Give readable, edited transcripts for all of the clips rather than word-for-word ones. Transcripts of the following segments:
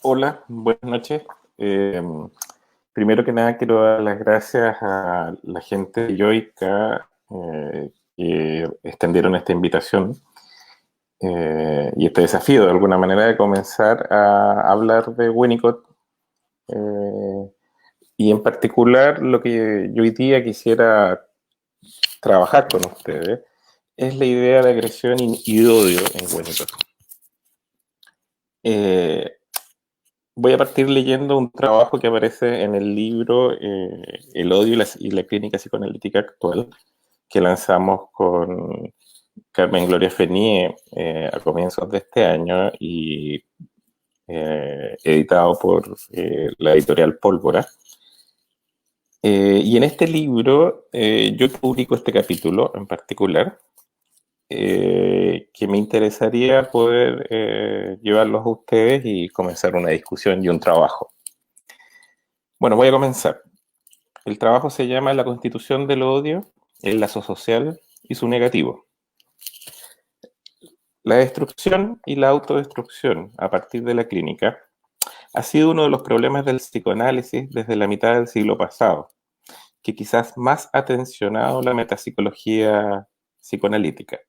Hola, buenas noches. Eh, Primero que nada quiero dar las gracias a la gente de Yoica que extendieron esta invitación y este desafío de alguna manera de comenzar a hablar de Winnicott y en particular lo que yo hoy día quisiera trabajar con ustedes es la idea de agresión y de odio en Winnicott. Eh, Voy a partir leyendo un trabajo que aparece en el libro El odio y la clínica psicoanalítica actual, que lanzamos con Carmen Gloria Fenier a comienzos de este año y editado por la editorial Pólvora. Y en este libro yo publico este capítulo en particular, que me interesaría poder llevarlos a ustedes y comenzar una discusión y un trabajo. Bueno, voy a comenzar. El trabajo se llama La constitución del odio, el lazo social y su negativo. La destrucción y la autodestrucción a partir de la clínica ha sido uno de los problemas del psicoanálisis desde la mitad del siglo pasado, que quizás más ha tensionado la metapsicología psicoanalítica.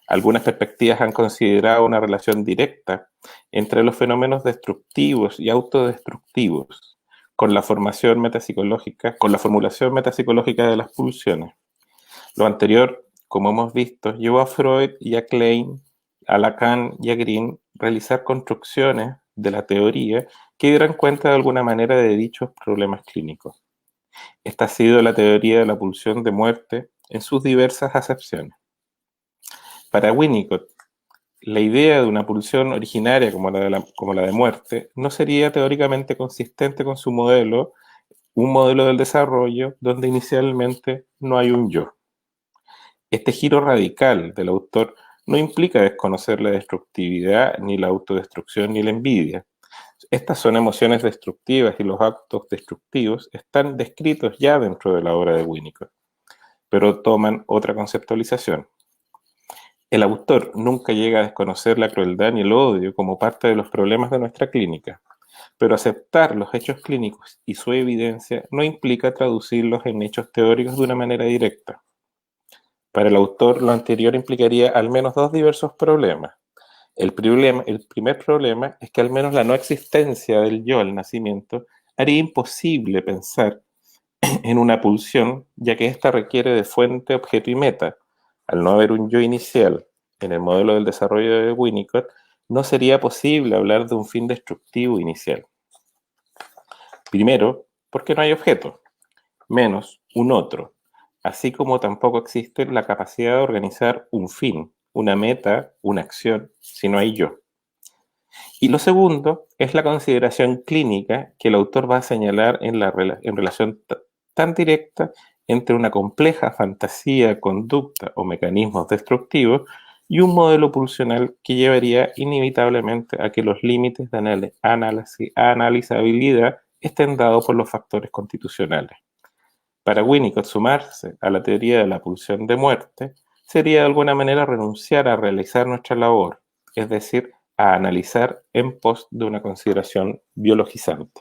Algunas perspectivas han considerado una relación directa entre los fenómenos destructivos y autodestructivos con la formación metapsicológica, con la formulación metapsicológica de las pulsiones. Lo anterior, como hemos visto, llevó a Freud y a Klein, a Lacan y a Green realizar construcciones de la teoría que dieran cuenta de alguna manera de dichos problemas clínicos. Esta ha sido la teoría de la pulsión de muerte en sus diversas acepciones. Para Winnicott, la idea de una pulsión originaria como la de muerte no sería teóricamente consistente con su modelo, un modelo del desarrollo donde inicialmente no hay un yo. Este giro radical del autor no implica desconocer la destructividad, ni la autodestrucción, ni la envidia. Estas son emociones destructivas y los actos destructivos están descritos ya dentro de la obra de Winnicott, pero toman otra conceptualización. El autor nunca llega a desconocer la crueldad ni el odio como parte de los problemas de nuestra clínica, pero aceptar los hechos clínicos y su evidencia no implica traducirlos en hechos teóricos de una manera directa. Para el autor, lo anterior implicaría al menos dos diversos problemas. El primer problema es que al menos la no existencia del yo al nacimiento haría imposible pensar en una pulsión, ya que ésta requiere de fuente, objeto y meta. Al no haber un yo inicial en el modelo del desarrollo de Winnicott, no sería posible hablar de un fin destructivo inicial. Primero, porque no hay objeto, menos un otro, así como tampoco existe la capacidad de organizar un fin, una meta, una acción, si no hay yo. Y lo segundo es la consideración clínica que el autor va a señalar en relación tan directa entre una compleja fantasía, conducta o mecanismos destructivos y un modelo pulsional que llevaría inevitablemente a que los límites de analizabilidad estén dados por los factores constitucionales. Para Winnicott, sumarse a la teoría de la pulsión de muerte sería de alguna manera renunciar a realizar nuestra labor, es decir, a analizar en pos de una consideración biologizante.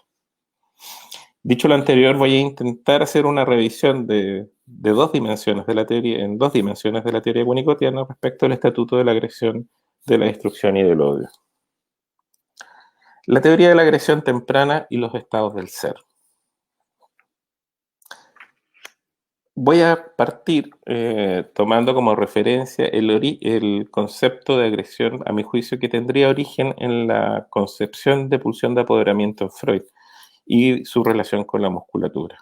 Dicho lo anterior, voy a intentar hacer una revisión de dos dimensiones de la teoría, en dos dimensiones de la teoría winnicottiana respecto al estatuto de la agresión, de la destrucción y del odio. La teoría de la agresión temprana y los estados del ser. Voy a partir tomando como referencia el concepto de agresión, a mi juicio, que tendría origen en la concepción de pulsión de apoderamiento en Freud y su relación con la musculatura.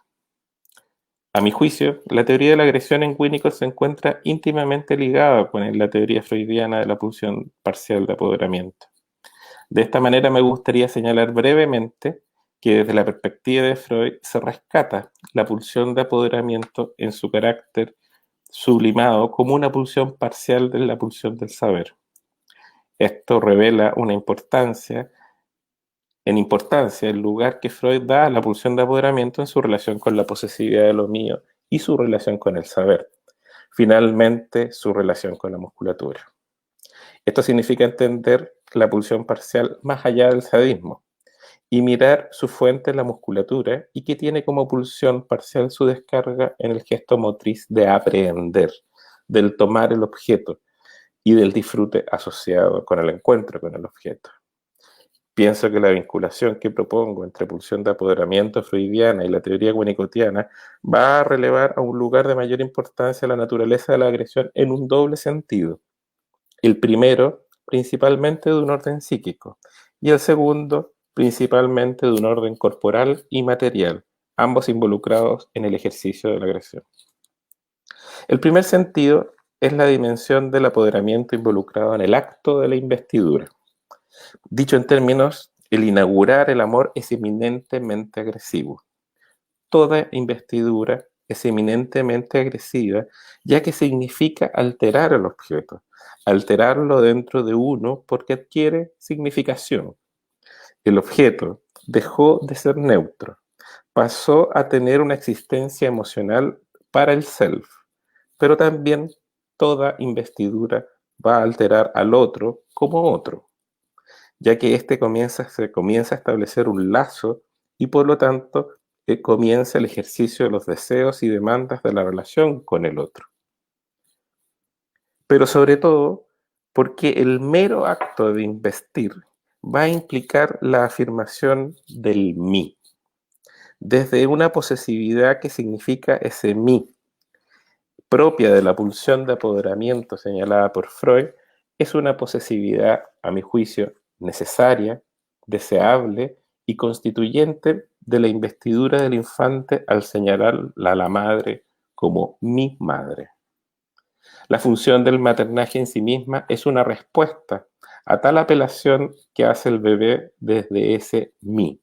A mi juicio, la teoría de la agresión en Winnicott se encuentra íntimamente ligada con la teoría freudiana de la pulsión parcial de apoderamiento. De esta manera me gustaría señalar brevemente que desde la perspectiva de Freud se rescata la pulsión de apoderamiento en su carácter sublimado como una pulsión parcial de la pulsión del saber. Esto revela en importancia el lugar que Freud da a la pulsión de apoderamiento en su relación con la posesividad de lo mío y su relación con el saber. Finalmente, su relación con la musculatura. Esto significa entender la pulsión parcial más allá del sadismo. y mirar su fuente en la musculatura y que tiene como pulsión parcial su descarga en el gesto motriz de aprehender, del tomar el objeto y del disfrute asociado con el encuentro con el objeto. Pienso que la vinculación que propongo entre pulsión de apoderamiento freudiana y la teoría winnicottiana va a relevar a un lugar de mayor importancia la naturaleza de la agresión en un doble sentido. El primero, principalmente de un orden psíquico, y el segundo, principalmente de un orden corporal y material, ambos involucrados en el ejercicio de la agresión. El primer sentido es la dimensión del apoderamiento involucrado en el acto de la investidura. Dicho en términos, el inaugurar el amor es eminentemente agresivo. Toda investidura es eminentemente agresiva, ya que significa alterar al objeto, alterarlo dentro de uno porque adquiere significación. El objeto dejó de ser neutro, pasó a tener una existencia emocional para el self, pero también toda investidura va a alterar al otro como otro, ya que se comienza a establecer un lazo y por lo tanto comienza el ejercicio de los deseos y demandas de la relación con el otro. Pero sobre todo, porque el mero acto de investir va a implicar la afirmación del mí, desde una posesividad que significa ese mí, propia de la pulsión de apoderamiento señalada por Freud, es una posesividad, a mi juicio, necesaria, deseable y constituyente de la investidura del infante al señalar a la madre como mi madre. La función del maternaje en sí misma es una respuesta a tal apelación que hace el bebé desde ese mí.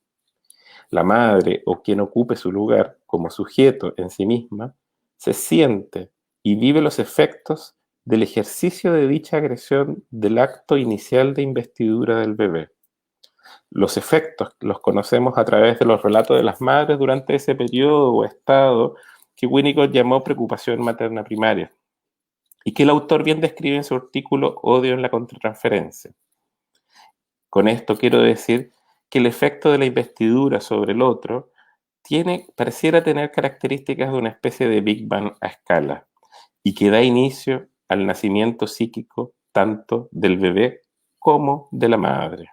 La madre o quien ocupe su lugar como sujeto en sí misma se siente y vive los efectos del ejercicio de dicha agresión del acto inicial de investidura del bebé. Los efectos los conocemos a través de los relatos de las madres durante ese periodo o estado que Winnicott llamó preocupación materna primaria y que el autor bien describe en su artículo Odio en la contratransferencia. Con esto quiero decir que el efecto de la investidura sobre el otro pareciera tener características de una especie de Big Bang a escala y que da inicio al nacimiento psíquico tanto del bebé como de la madre.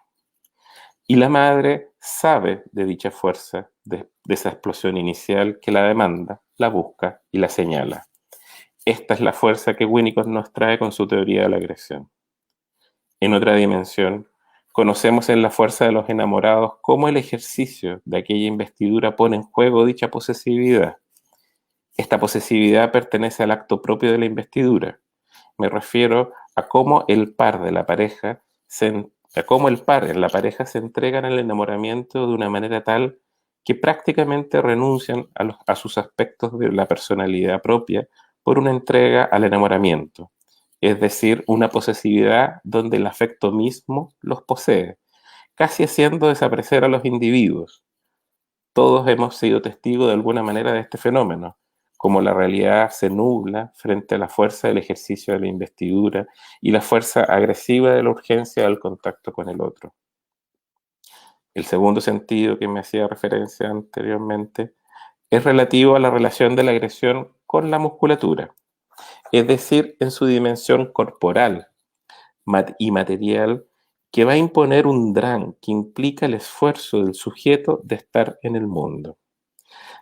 Y la madre sabe de dicha fuerza, de esa explosión inicial que la demanda, la busca y la señala. Esta es la fuerza que Winnicott nos trae con su teoría de la agresión. En otra dimensión, conocemos en la fuerza de los enamorados cómo el ejercicio de aquella investidura pone en juego dicha posesividad. Esta posesividad pertenece al acto propio de la investidura. Me refiero a cómo el par en la pareja se entregan al enamoramiento de una manera tal que prácticamente renuncian a sus aspectos de la personalidad propia por una entrega al enamoramiento, es decir, una posesividad donde el afecto mismo los posee, casi haciendo desaparecer a los individuos. Todos hemos sido testigos de alguna manera de este fenómeno, como la realidad se nubla frente a la fuerza del ejercicio de la investidura y la fuerza agresiva de la urgencia del contacto con el otro. El segundo sentido que me hacía referencia anteriormente es relativo a la relación de la agresión con la musculatura, es decir, en su dimensión corporal y material que va a imponer un drán que implica el esfuerzo del sujeto de estar en el mundo.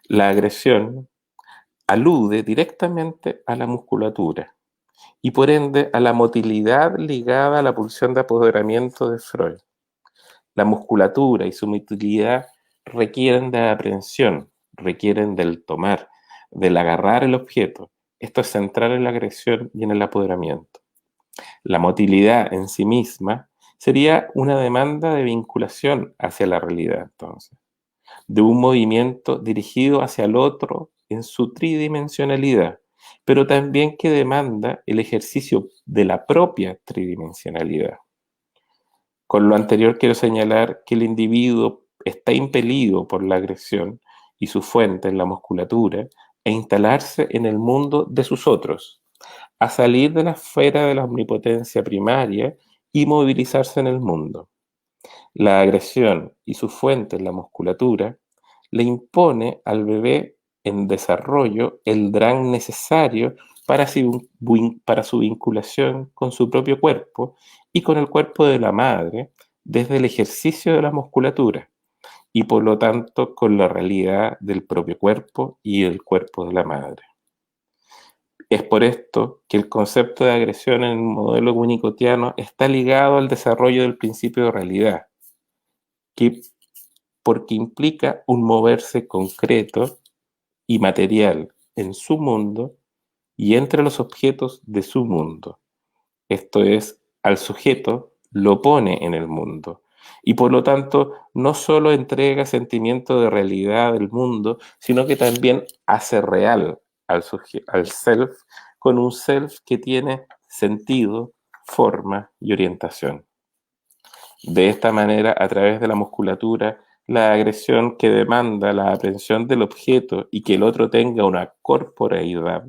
La agresión alude directamente a la musculatura y por ende a la motilidad ligada a la pulsión de apoderamiento de Freud. La musculatura y su motilidad requieren de aprehensión, requieren del tomar, del agarrar el objeto. Esto es central en la agresión y en el apoderamiento. La motilidad en sí misma sería una demanda de vinculación hacia la realidad, entonces, de un movimiento dirigido hacia el otro en su tridimensionalidad, pero también que demanda el ejercicio de la propia tridimensionalidad. Con lo anterior quiero señalar que el individuo está impelido por la agresión y su fuente en la musculatura a instalarse en el mundo de sus otros, a salir de la esfera de la omnipotencia primaria y movilizarse en el mundo. La agresión y su fuente en la musculatura le impone al bebé en desarrollo el drang necesario para su vinculación con su propio cuerpo y con el cuerpo de la madre desde el ejercicio de la musculatura y por lo tanto con la realidad del propio cuerpo y el cuerpo de la madre. Es por esto que el concepto de agresión en el modelo winnicottiano está ligado al desarrollo del principio de realidad, que, porque implica un moverse concreto y material en su mundo y entre los objetos de su mundo. Esto es, al sujeto lo pone en el mundo y por lo tanto no solo entrega sentimiento de realidad del mundo, sino que también hace real al self con un self que tiene sentido, forma y orientación. De esta manera, a través de la musculatura, la agresión que demanda la aprehensión del objeto y que el otro tenga una corporeidad,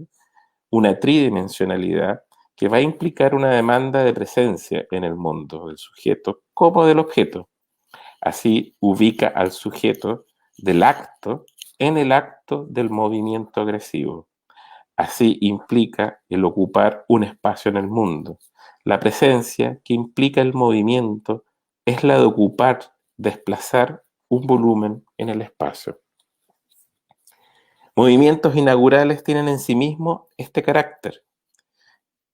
una tridimensionalidad, que va a implicar una demanda de presencia en el mundo del sujeto como del objeto. Así ubica al sujeto del acto en el acto del movimiento agresivo. Así implica el ocupar un espacio en el mundo. La presencia que implica el movimiento es la de ocupar, desplazar un volumen en el espacio. Movimientos inaugurales tienen en sí mismos este carácter.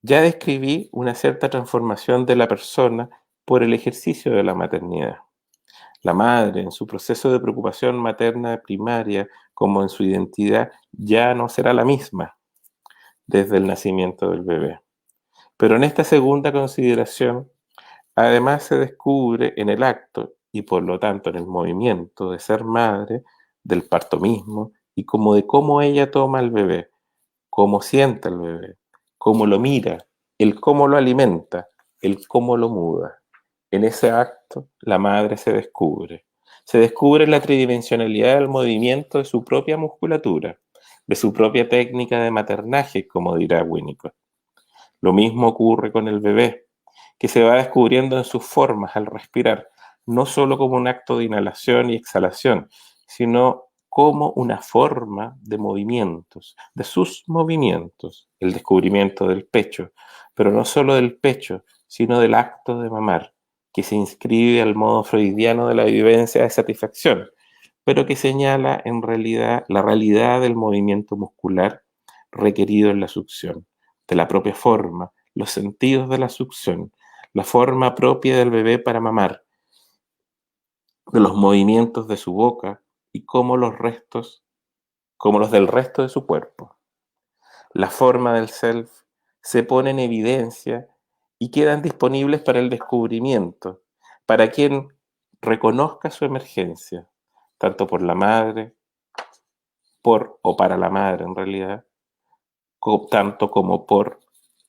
Ya describí una cierta transformación de la persona por el ejercicio de la maternidad. La madre, en su proceso de preocupación materna primaria, como en su identidad, ya no será la misma desde el nacimiento del bebé. Pero en esta segunda consideración, además se descubre en el acto y por lo tanto en el movimiento de ser madre, del parto mismo y como de cómo ella toma al bebé, cómo siente al bebé, cómo lo mira, el cómo lo alimenta, el cómo lo muda. En ese acto, la madre se descubre. Se descubre la tridimensionalidad del movimiento de su propia musculatura, de su propia técnica de maternaje, como dirá Winnicott. Lo mismo ocurre con el bebé, que se va descubriendo en sus formas al respirar, no solo como un acto de inhalación y exhalación, sino como una forma de movimientos, de sus movimientos, el descubrimiento del pecho, pero no solo del pecho, sino del acto de mamar, que se inscribe al modo freudiano de la vivencia de satisfacción, pero que señala en realidad la realidad del movimiento muscular requerido en la succión, de la propia forma, los sentidos de la succión, la forma propia del bebé para mamar, de los movimientos de su boca y como los del resto de su cuerpo. La forma del self se pone en evidencia y quedan disponibles para el descubrimiento, para quien reconozca su emergencia, tanto por la madre, por o para la madre en realidad, tanto como por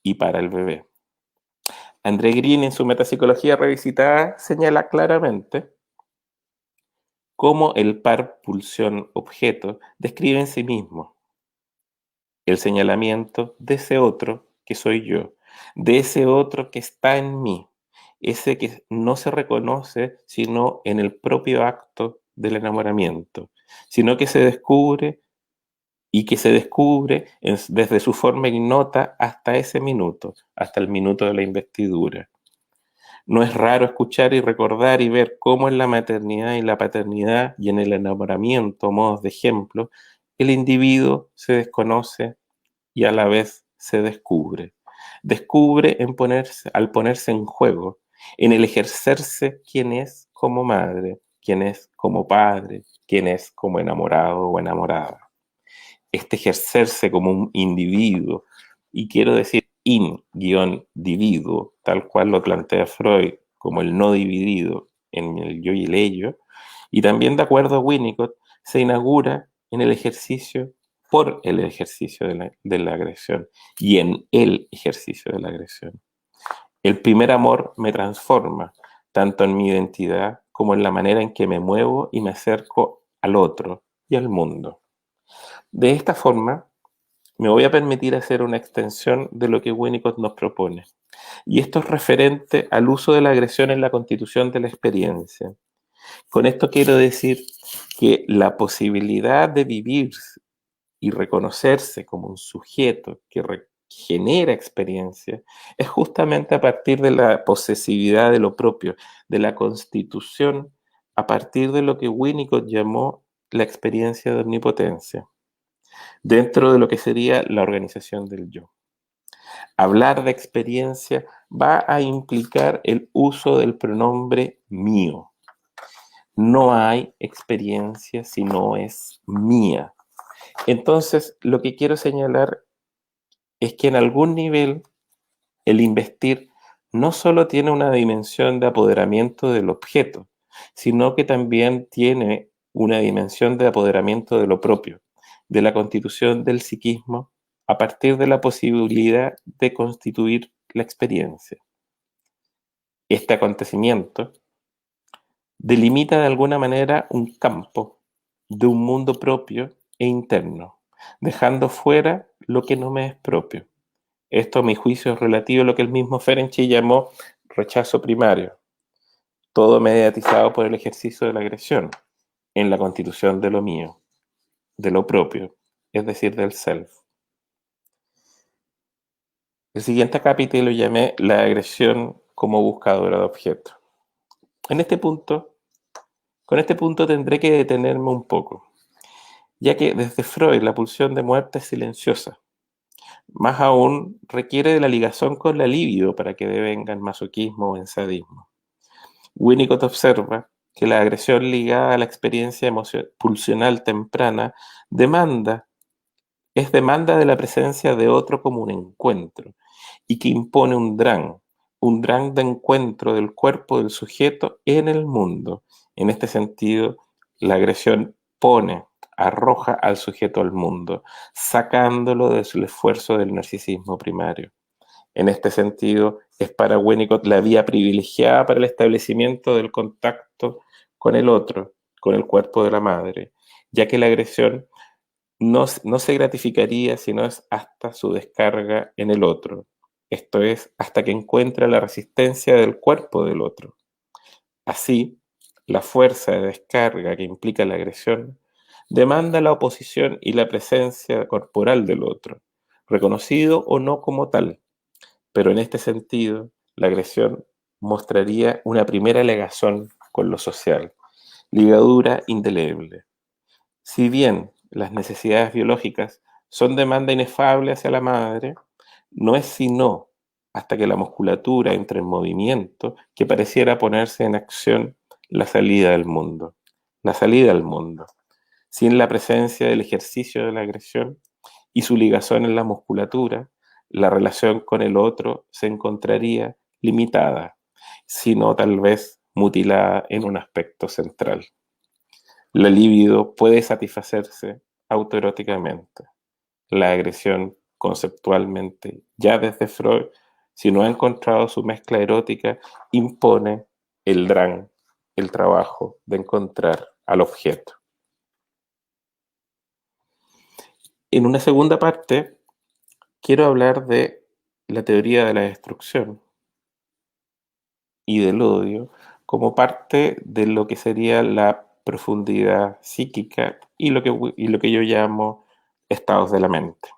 y para el bebé. André Green, en su Metapsicología Revisitada, señala claramente cómo el par pulsión-objeto describe en sí mismo el señalamiento de ese otro que soy yo, de ese otro que está en mí, ese que no se reconoce sino en el propio acto del enamoramiento, sino que se descubre y que se descubre desde su forma ignota hasta ese minuto, hasta el minuto de la investidura. No es raro escuchar y recordar y ver cómo en la maternidad y la paternidad y en el enamoramiento, modos de ejemplo, el individuo se desconoce y a la vez se descubre. Descubre al ponerse en juego, en el ejercerse quién es como madre, quién es como padre, quién es como enamorado o enamorada. Este ejercerse como un individuo, y quiero decir in-dividuo, tal cual lo plantea Freud como el no dividido en el yo y el ello, y también de acuerdo a Winnicott, se inaugura en el ejercicio, por el ejercicio de la agresión y en el ejercicio de la agresión. El primer amor me transforma, tanto en mi identidad como en la manera en que me muevo y me acerco al otro y al mundo. De esta forma, me voy a permitir hacer una extensión de lo que Winnicott nos propone. Y esto es referente al uso de la agresión en la constitución de la experiencia. Con esto quiero decir que la posibilidad de vivir y reconocerse como un sujeto que genera experiencia es justamente a partir de la posesividad de lo propio, de la constitución, a partir de lo que Winnicott llamó la experiencia de omnipotencia, dentro de lo que sería la organización del yo. Hablar de experiencia va a implicar el uso del pronombre mío. No hay experiencia si no es mía. Entonces, lo que quiero señalar es que en algún nivel el investir no solo tiene una dimensión de apoderamiento del objeto, sino que también tiene una dimensión de apoderamiento de lo propio, de la constitución del psiquismo a partir de la posibilidad de constituir la experiencia. Este acontecimiento delimita de alguna manera un campo de un mundo propio e interno, dejando fuera lo que no me es propio. Esto, a mi juicio, es relativo a lo que el mismo Ferenczi llamó rechazo primario, todo mediatizado por el ejercicio de la agresión en la constitución de lo mío, de lo propio, es decir, del self. El siguiente capítulo lo llamé la agresión como buscadora de objetos. Con este punto tendré que detenerme un poco, ya que desde Freud la pulsión de muerte es silenciosa. Más aún, requiere de la ligación con la libido para que devenga en masoquismo o en sadismo. Winnicott observa que la agresión ligada a la experiencia pulsional temprana es demanda de la presencia de otro como un encuentro, y que impone un drang de encuentro del cuerpo del sujeto en el mundo. En este sentido, la agresión arroja al sujeto al mundo, sacándolo de su esfuerzo del narcisismo primario. En este sentido, es para Winnicott la vía privilegiada para el establecimiento del contacto con el otro, con el cuerpo de la madre, ya que la agresión no se gratificaría sino es hasta su descarga en el otro, esto es, hasta que encuentra la resistencia del cuerpo del otro. Así, la fuerza de descarga que implica la agresión demanda la oposición y la presencia corporal del otro, reconocido o no como tal. Pero en este sentido, la agresión mostraría una primera ligación con lo social, ligadura indeleble. Si bien las necesidades biológicas son demanda inefable hacia la madre, no es sino hasta que la musculatura entre en movimiento que pareciera ponerse en acción la salida del mundo. La salida al mundo. Sin la presencia del ejercicio de la agresión y su ligación en la musculatura, la relación con el otro se encontraría limitada, sino tal vez mutilada en un aspecto central. La libido puede satisfacerse autoeróticamente. La agresión conceptualmente, ya desde Freud, si no ha encontrado su mezcla erótica, impone el drang, el trabajo de encontrar al objeto. En una segunda parte, quiero hablar de la teoría de la destrucción y del odio como parte de lo que sería la profundidad psíquica y lo que yo llamo estados de la mente.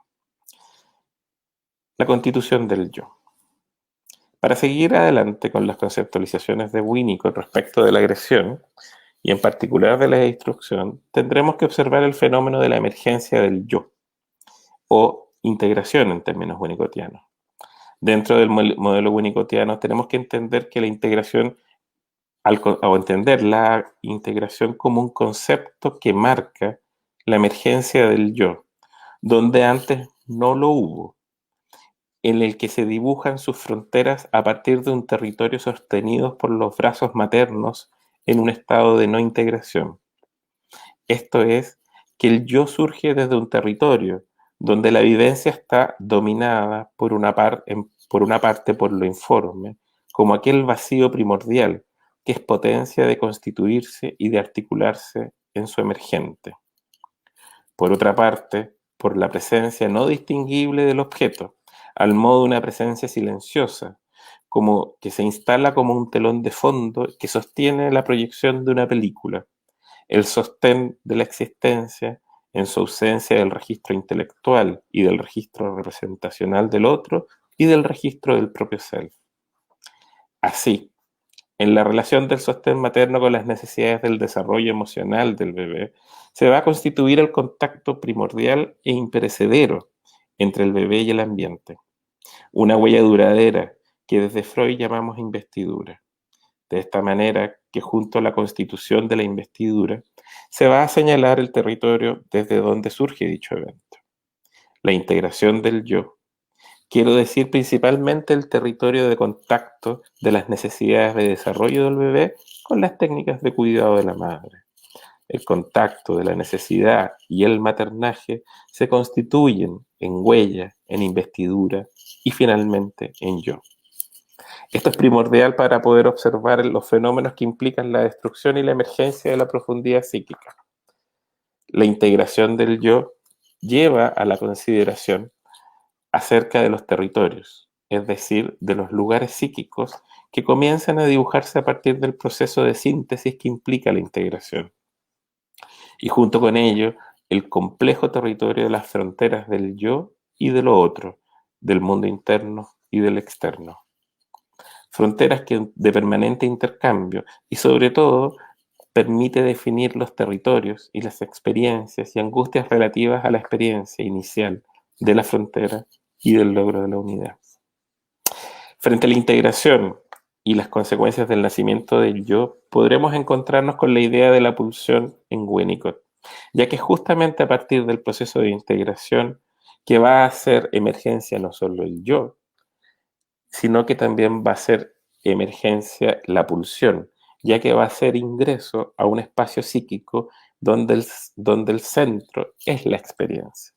La constitución del yo. Para seguir adelante con las conceptualizaciones de Winnicott respecto de la agresión, y en particular de la destrucción, tendremos que observar el fenómeno de la emergencia del yo, o integración en términos winnicottianos. Dentro del modelo winnicottiano tenemos que entender que la integración, o entender la integración como un concepto que marca la emergencia del yo, donde antes no lo hubo, en el que se dibujan sus fronteras a partir de un territorio sostenido por los brazos maternos en un estado de no integración. Esto es, que el yo surge desde un territorio donde la vivencia está dominada por una parte por lo informe, como aquel vacío primordial que es potencia de constituirse y de articularse en su emergente. Por otra parte, por la presencia no distinguible del objeto, al modo de una presencia silenciosa, como que se instala como un telón de fondo que sostiene la proyección de una película, el sostén de la existencia en su ausencia del registro intelectual y del registro representacional del otro y del registro del propio self. Así, en la relación del sostén materno con las necesidades del desarrollo emocional del bebé, se va a constituir el contacto primordial e imperecedero entre el bebé y el ambiente, una huella duradera que desde Freud llamamos investidura. De esta manera que junto a la constitución de la investidura se va a señalar el territorio desde donde surge dicho evento. La integración del yo. Quiero decir principalmente el territorio de contacto de las necesidades de desarrollo del bebé con las técnicas de cuidado de la madre. El contacto de la necesidad y el maternaje se constituyen en huella, en investidura y finalmente en yo. Esto es primordial para poder observar los fenómenos que implican la destrucción y la emergencia de la profundidad psíquica. La integración del yo lleva a la consideración acerca de los territorios, es decir, de los lugares psíquicos que comienzan a dibujarse a partir del proceso de síntesis que implica la integración. Y junto con ello, el complejo territorio de las fronteras del yo y de lo otro, del mundo interno y del externo. Fronteras de permanente intercambio y sobre todo permite definir los territorios y las experiencias y angustias relativas a la experiencia inicial de la frontera y del logro de la unidad. Frente a la integración y las consecuencias del nacimiento del yo, podremos encontrarnos con la idea de la pulsión en Winnicott, ya que justamente a partir del proceso de integración que va a hacer emergencia no solo el yo, sino que también va a ser emergencia la pulsión, ya que va a ser ingreso a un espacio psíquico donde el centro es la experiencia.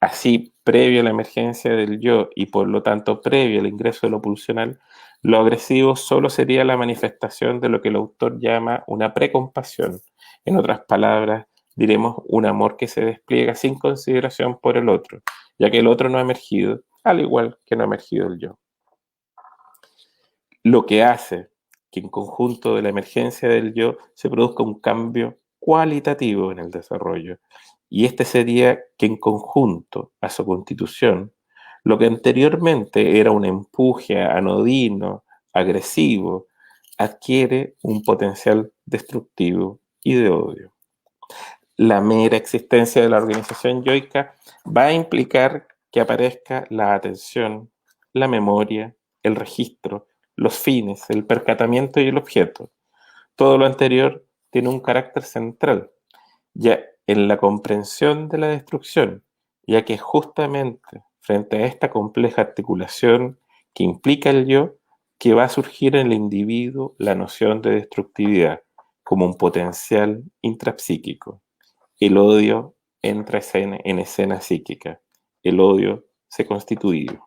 Así, previo a la emergencia del yo y por lo tanto previo al ingreso de lo pulsional, lo agresivo solo sería la manifestación de lo que el autor llama una precompasión. En otras palabras, diremos un amor que se despliega sin consideración por el otro, ya que el otro no ha emergido, al igual que no ha emergido el yo. Lo que hace que en conjunto de la emergencia del yo se produzca un cambio cualitativo en el desarrollo. Y este sería que en conjunto a su constitución, lo que anteriormente era un empuje anodino, agresivo, adquiere un potencial destructivo y de odio. La mera existencia de la organización yoica va a implicar que aparezca la atención, la memoria, el registro, los fines, el percatamiento y el objeto. Todo lo anterior tiene un carácter central, ya en la comprensión de la destrucción, ya que justamente frente a esta compleja articulación que implica el yo, que va a surgir en el individuo la noción de destructividad como un potencial intrapsíquico. El odio entra en escena psíquica. El odio se constituye.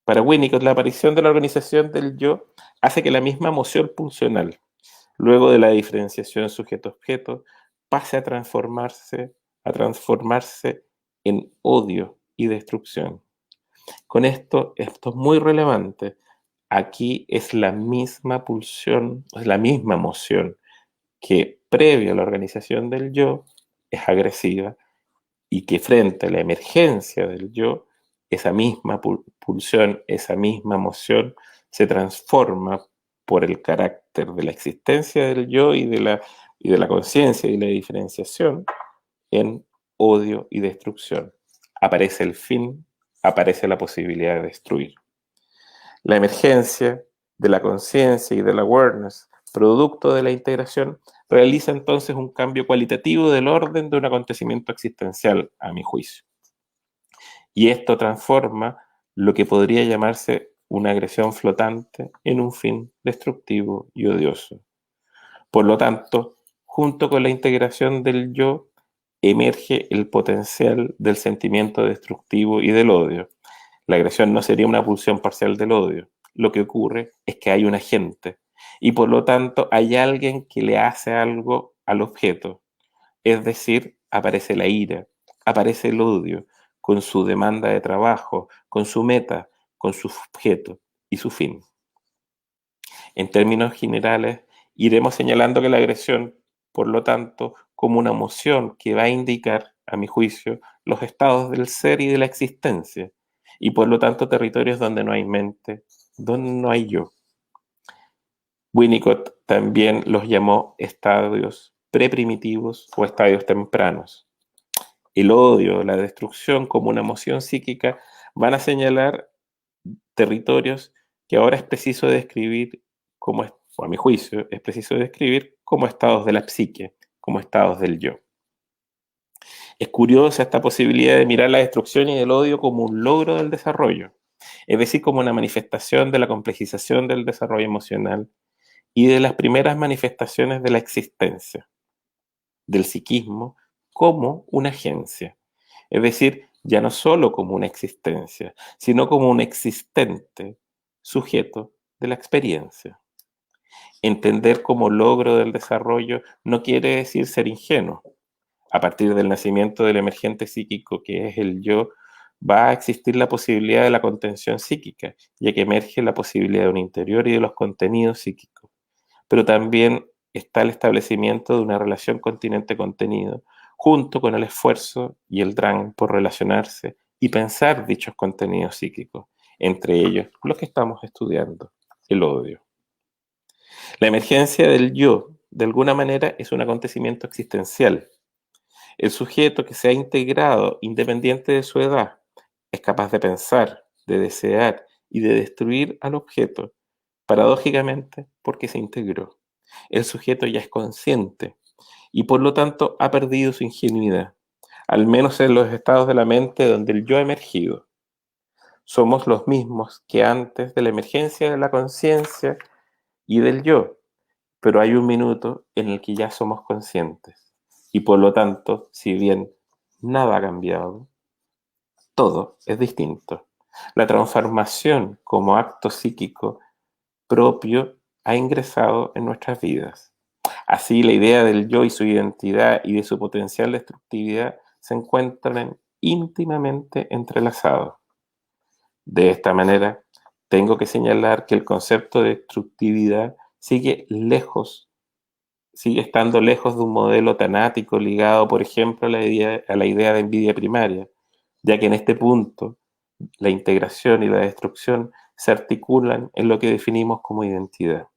Para Winnicott, la aparición de la organización del yo hace que la misma emoción pulsional, luego de la diferenciación sujeto-objeto, pase a transformarse en odio y destrucción. Con esto es muy relevante. Aquí es la misma pulsión, es la misma emoción que previo a la organización del yo es agresiva y que frente a la emergencia del yo, esa misma pulsión, esa misma emoción se transforma por el carácter de la existencia del yo y de la conciencia y la diferenciación en odio y destrucción. Aparece el fin, aparece la posibilidad de destruir. La emergencia de la conciencia y del awareness, producto de la integración, realiza entonces un cambio cualitativo del orden de un acontecimiento existencial, a mi juicio. Y esto transforma lo que podría llamarse una agresión flotante en un fin destructivo y odioso. Por lo tanto, junto con la integración del yo, emerge el potencial del sentimiento destructivo y del odio. La agresión no sería una pulsión parcial del odio. Lo que ocurre es que hay un agente y por lo tanto hay alguien que le hace algo al objeto. Es decir, aparece la ira, aparece el odio, con su demanda de trabajo, con su meta, con su objeto y su fin. En términos generales, iremos señalando que la agresión, por lo tanto, como una emoción que va a indicar, a mi juicio, los estados del ser y de la existencia, y por lo tanto territorios donde no hay mente, donde no hay yo. Winnicott también los llamó estadios preprimitivos o estadios tempranos. El odio, la destrucción como una emoción psíquica van a señalar territorios que ahora es preciso describir como, o a mi juicio, es preciso describir como estados de la psique, como estados del yo. Es curiosa esta posibilidad de mirar la destrucción y el odio como un logro del desarrollo, es decir, como una manifestación de la complejización del desarrollo emocional y de las primeras manifestaciones de la existencia, del psiquismo como una agencia, es decir, ya no solo como una existencia, sino como un existente sujeto de la experiencia. Entender como logro del desarrollo no quiere decir ser ingenuo. A partir del nacimiento del emergente psíquico que es el yo, va a existir la posibilidad de la contención psíquica, ya que emerge la posibilidad de un interior y de los contenidos psíquicos. Pero también está el establecimiento de una relación continente-contenido, junto con el esfuerzo y el drang por relacionarse y pensar dichos contenidos psíquicos, entre ellos los que estamos estudiando, el odio. La emergencia del yo, de alguna manera, es un acontecimiento existencial. El sujeto que se ha integrado, independiente de su edad, es capaz de pensar, de desear y de destruir al objeto, paradójicamente porque se integró. El sujeto ya es consciente y por lo tanto ha perdido su ingenuidad, al menos en los estados de la mente donde el yo ha emergido. Somos los mismos que antes de la emergencia de la conciencia y del yo, pero hay un minuto en el que ya somos conscientes y por lo tanto, si bien nada ha cambiado, todo es distinto. La transformación como acto psíquico propio ha ingresado en nuestras vidas. Así, la idea del yo y su identidad y de su potencial destructividad se encuentran íntimamente entrelazados. De esta manera, tengo que señalar que el concepto de destructividad sigue estando lejos de un modelo tanático ligado, por ejemplo, a la idea de envidia primaria, ya que en este punto la integración y la destrucción se articulan en lo que definimos como identidad.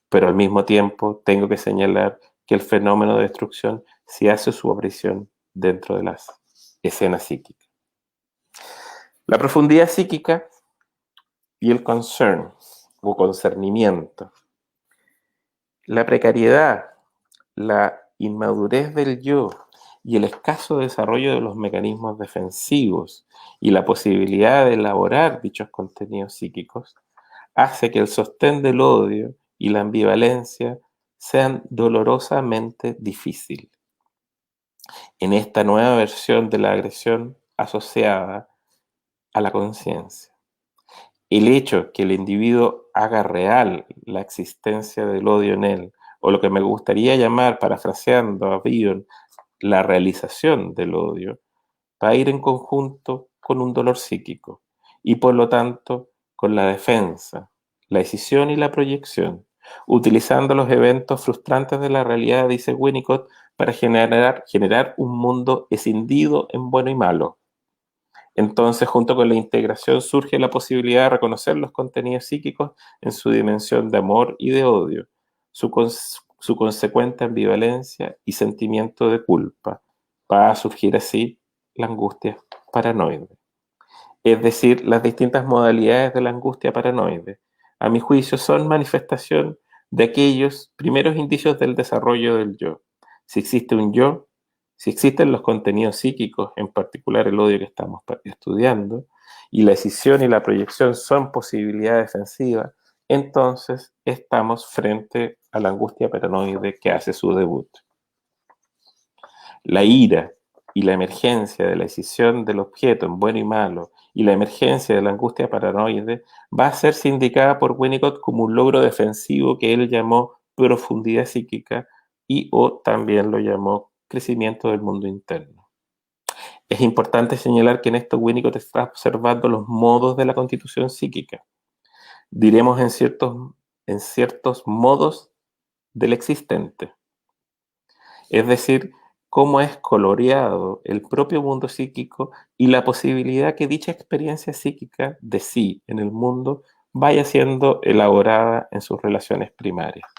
Pero al mismo tiempo tengo que señalar que el fenómeno de destrucción sí hace su aparición dentro de las escenas psíquicas. La profundidad psíquica y el concern o concernimiento. La precariedad, la inmadurez del yo y el escaso desarrollo de los mecanismos defensivos y la posibilidad de elaborar dichos contenidos psíquicos hace que el sostén del odio y la ambivalencia sean dolorosamente difíciles. En esta nueva versión de la agresión asociada a la conciencia, el hecho que el individuo haga real la existencia del odio en él, o lo que me gustaría llamar, parafraseando a Bion, la realización del odio, va a ir en conjunto con un dolor psíquico y por lo tanto con la defensa, la escisión y la proyección, utilizando los eventos frustrantes de la realidad, dice Winnicott, para generar un mundo escindido en bueno y malo. Entonces, junto con la integración surge la posibilidad de reconocer los contenidos psíquicos en su dimensión de amor y de odio, su consecuente ambivalencia y sentimiento de culpa. Va a surgir así la angustia paranoide. Es decir, las distintas modalidades de la angustia paranoide, a mi juicio, son manifestación de aquellos primeros indicios del desarrollo del yo. Si existe un yo, si existen los contenidos psíquicos, en particular el odio que estamos estudiando, y la escisión y la proyección son posibilidades defensivas, entonces estamos frente a la angustia paranoide que hace su debut. La ira y la emergencia de la escisión del objeto en bueno y malo y la emergencia de la angustia paranoide va a ser indicada por Winnicott como un logro defensivo que él llamó profundidad psíquica y o también lo llamó crecimiento del mundo interno. Es importante señalar que en esto Winnicott está observando los modos de la constitución psíquica, diremos en ciertos modos del existente, es decir, cómo es coloreado el propio mundo psíquico y la posibilidad que dicha experiencia psíquica de sí en el mundo vaya siendo elaborada en sus relaciones primarias.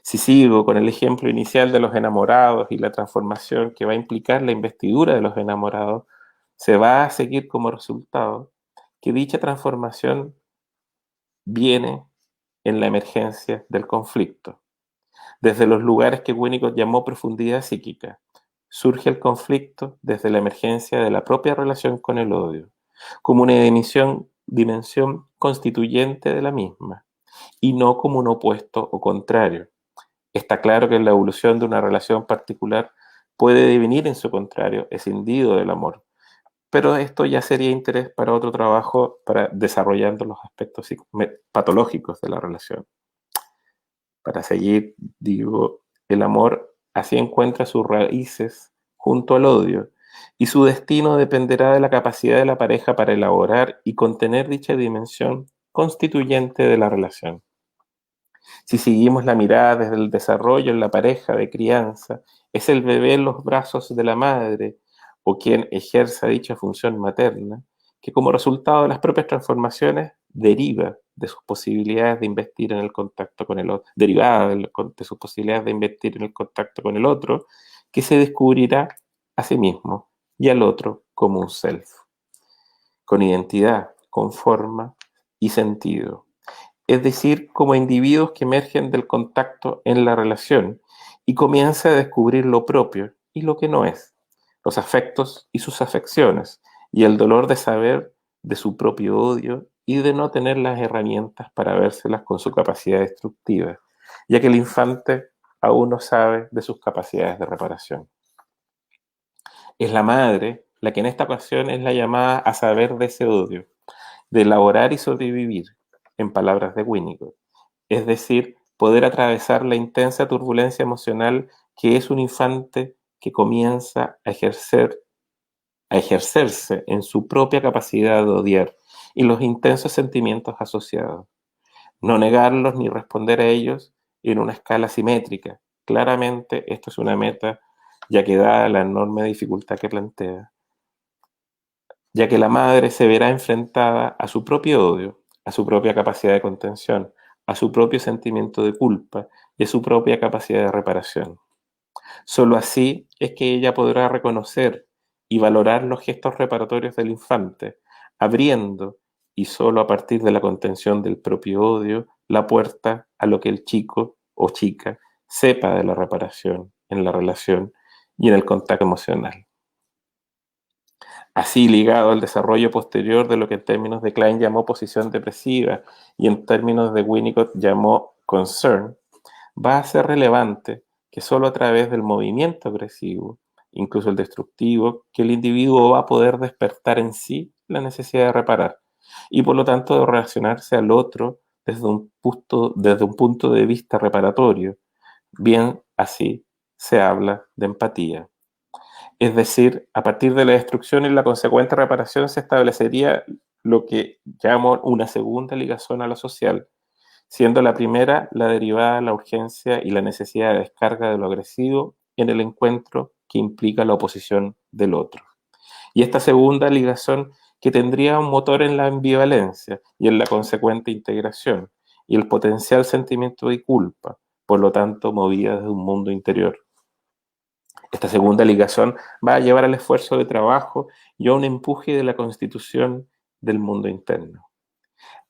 Si sigo con el ejemplo inicial de los enamorados y la transformación que va a implicar la investidura de los enamorados, se va a seguir como resultado que dicha transformación viene en la emergencia del conflicto. Desde los lugares que Winnicott llamó profundidad psíquica, surge el conflicto desde la emergencia de la propia relación con el odio, como una dimensión constituyente de la misma, y no como un opuesto o contrario. Está claro que la evolución de una relación particular puede devenir en su contrario, escindido del amor, pero esto ya sería interés para otro trabajo para desarrollando los aspectos patológicos de la relación. Para seguir, digo, el amor así encuentra sus raíces junto al odio, y su destino dependerá de la capacidad de la pareja para elaborar y contener dicha dimensión constituyente de la relación. Si seguimos la mirada desde el desarrollo en la pareja de crianza, es el bebé en los brazos de la madre o quien ejerza dicha función materna, que como resultado de las propias transformaciones deriva de sus posibilidades de investir en el contacto con el otro, derivada de sus posibilidades de investir en el contacto con el otro, que se descubrirá a sí mismo y al otro como un self, con identidad, con forma y sentido, es decir, como individuos que emergen del contacto en la relación y comienza a descubrir lo propio y lo que no es, los afectos y sus afecciones, y el dolor de saber de su propio odio y de no tener las herramientas para vérselas con su capacidad destructiva, ya que el infante aún no sabe de sus capacidades de reparación. Es la madre la que en esta ocasión es la llamada a saber de ese odio, de elaborar y sobrevivir, en palabras de Winnicott, es decir, poder atravesar la intensa turbulencia emocional que es un infante que comienza a ejercerse en su propia capacidad de odiar y los intensos sentimientos asociados. No negarlos ni responder a ellos en una escala simétrica. Claramente esto es una meta, ya que dada la enorme dificultad que plantea, ya que la madre se verá enfrentada a su propio odio, a su propia capacidad de contención, a su propio sentimiento de culpa y a su propia capacidad de reparación. Solo así es que ella podrá reconocer y valorar los gestos reparatorios del infante, abriendo, y solo a partir de la contención del propio odio, la puerta a lo que el chico o chica sepa de la reparación en la relación y en el contacto emocional. Así ligado al desarrollo posterior de lo que en términos de Klein llamó posición depresiva y en términos de Winnicott llamó concern, va a ser relevante que solo a través del movimiento agresivo, incluso el destructivo, que el individuo va a poder despertar en sí la necesidad de reparar y por lo tanto de relacionarse al otro desde un punto de vista reparatorio. Bien, así se habla de empatía. Es decir, a partir de la destrucción y la consecuente reparación se establecería lo que llamo una segunda ligazón a lo social, siendo la primera la derivada, la urgencia y la necesidad de descarga de lo agresivo en el encuentro que implica la oposición del otro. Y esta segunda ligazón que tendría un motor en la ambivalencia y en la consecuente integración y el potencial sentimiento de culpa, por lo tanto movida desde un mundo interior. Esta segunda ligazón va a llevar al esfuerzo de trabajo y a un empuje de la constitución del mundo interno.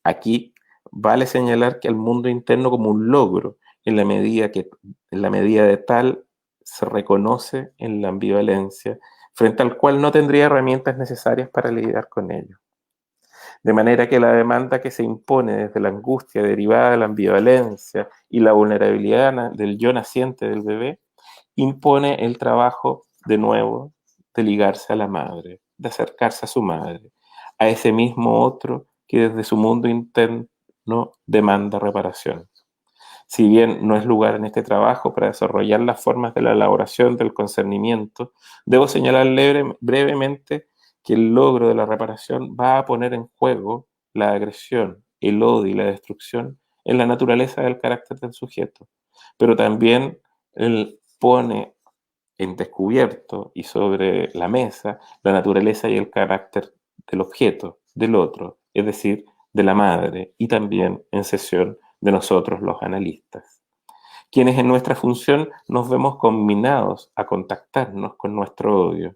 Aquí vale señalar que el mundo interno como un logro, en la medida de tal se reconoce en la ambivalencia, frente al cual no tendría herramientas necesarias para lidiar con ello. De manera que la demanda que se impone desde la angustia derivada de la ambivalencia y la vulnerabilidad del yo naciente del bebé impone el trabajo de nuevo de ligarse a la madre, de acercarse a su madre, a ese mismo otro que desde su mundo interno demanda reparación. Si bien no es lugar en este trabajo para desarrollar las formas de la elaboración del concernimiento, debo señalar brevemente que el logro de la reparación va a poner en juego la agresión, el odio y la destrucción en la naturaleza del carácter del sujeto, pero también él pone en descubierto y sobre la mesa la naturaleza y el carácter del objeto, del otro, es decir, de la madre, y también en sesión de nosotros los analistas, quienes en nuestra función nos vemos combinados a contactarnos con nuestro odio,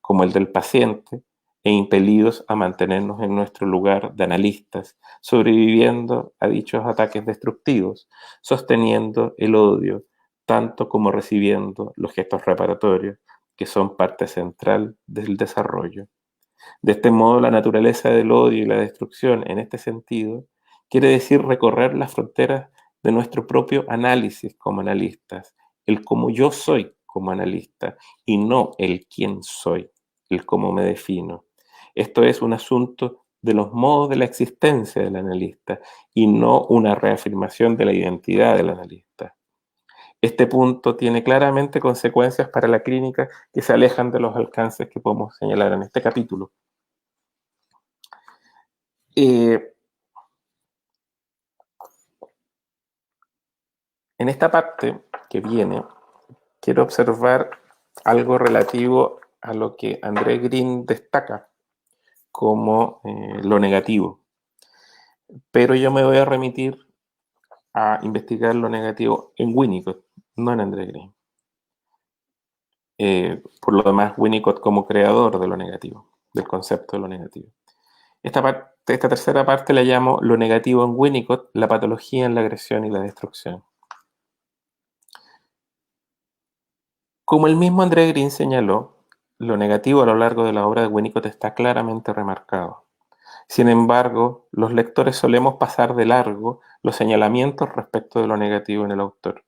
como el del paciente, e impelidos a mantenernos en nuestro lugar de analistas, sobreviviendo a dichos ataques destructivos, sosteniendo el odio, tanto como recibiendo los gestos reparatorios, que son parte central del desarrollo. De este modo, la naturaleza del odio y la destrucción, en este sentido, quiere decir recorrer las fronteras de nuestro propio análisis como analistas, el cómo yo soy como analista y no el quién soy, el cómo me defino. Esto es un asunto de los modos de la existencia del analista y no una reafirmación de la identidad del analista. Este punto tiene claramente consecuencias para la clínica que se alejan de los alcances que podemos señalar en este capítulo. En esta parte que viene, quiero observar algo relativo a lo que André Green destaca como lo negativo. Pero yo me voy a remitir a investigar lo negativo en Winnicott, no en André Green. Por lo demás, Winnicott como creador de lo negativo, del concepto de lo negativo. Esta tercera parte la llamo lo negativo en Winnicott, la patología en la agresión y la destrucción. Como el mismo André Green señaló, lo negativo a lo largo de la obra de Winnicott está claramente remarcado. Sin embargo, los lectores solemos pasar de largo los señalamientos respecto de lo negativo en el autor.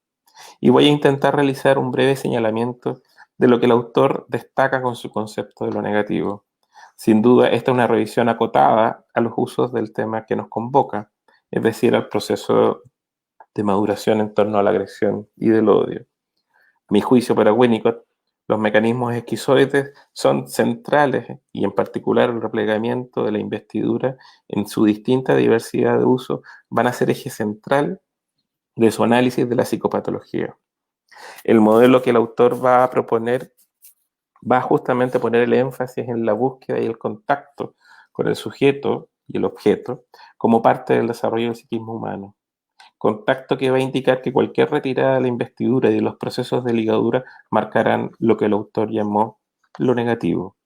Y voy a intentar realizar un breve señalamiento de lo que el autor destaca con su concepto de lo negativo. Sin duda, esta es una revisión acotada a los usos del tema que nos convoca, es decir, al proceso de maduración en torno a la agresión y del odio. A mi juicio, para Winnicott, los mecanismos esquizoides son centrales y en particular el replegamiento de la investidura en su distinta diversidad de uso van a ser eje central de su análisis de la psicopatología. El modelo que el autor va a proponer va justamente a poner el énfasis en la búsqueda y el contacto con el sujeto y el objeto como parte del desarrollo del psiquismo humano. Contacto que va a indicar que cualquier retirada de la investidura y de los procesos de ligadura marcarán lo que el autor llamó lo negativo.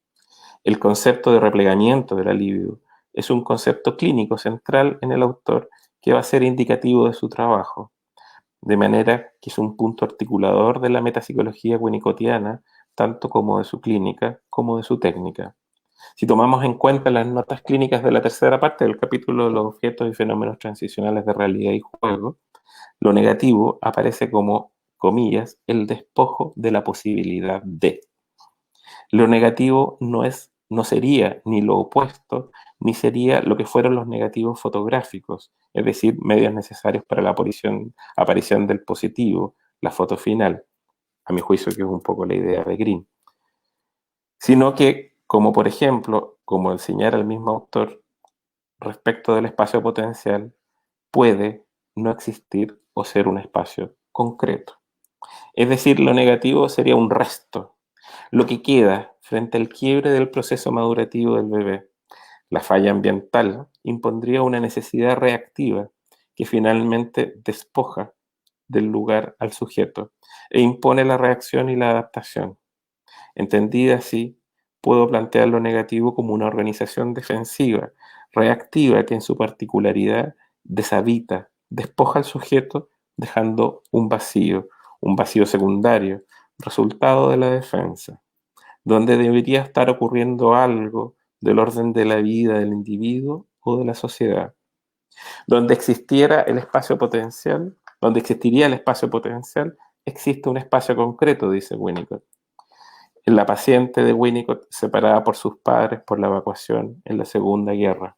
El concepto de replegamiento de la libido es un concepto clínico central en el autor que va a ser indicativo de su trabajo, de manera que es un punto articulador de la metapsicología winnicottiana, tanto como de su clínica como de su técnica. Si tomamos en cuenta las notas clínicas de la tercera parte del capítulo de los objetos y fenómenos transicionales de realidad y juego, lo negativo aparece como, comillas, el despojo de la posibilidad de. Lo negativo no sería ni lo opuesto, ni sería lo que fueron los negativos fotográficos, es decir, medios necesarios para la aparición del positivo, la foto final, a mi juicio que es un poco la idea de Green. Sino que, como por ejemplo, como señala el mismo autor, respecto del espacio potencial, puede no existir o ser un espacio concreto. Es decir, lo negativo sería un resto, lo que queda frente al quiebre del proceso madurativo del bebé. La falla ambiental impondría una necesidad reactiva que finalmente despoja del lugar al sujeto e impone la reacción y la adaptación. Entendida así, puedo plantear lo negativo como una organización defensiva, reactiva que en su particularidad deshabita, despoja al sujeto dejando un vacío secundario, resultado de la defensa, donde debería estar ocurriendo algo del orden de la vida del individuo o de la sociedad. Donde existiera el espacio potencial, donde existiría el espacio potencial, existe un espacio concreto, dice Winnicott. En la paciente de Winnicott, separada por sus padres por la evacuación en la Segunda Guerra.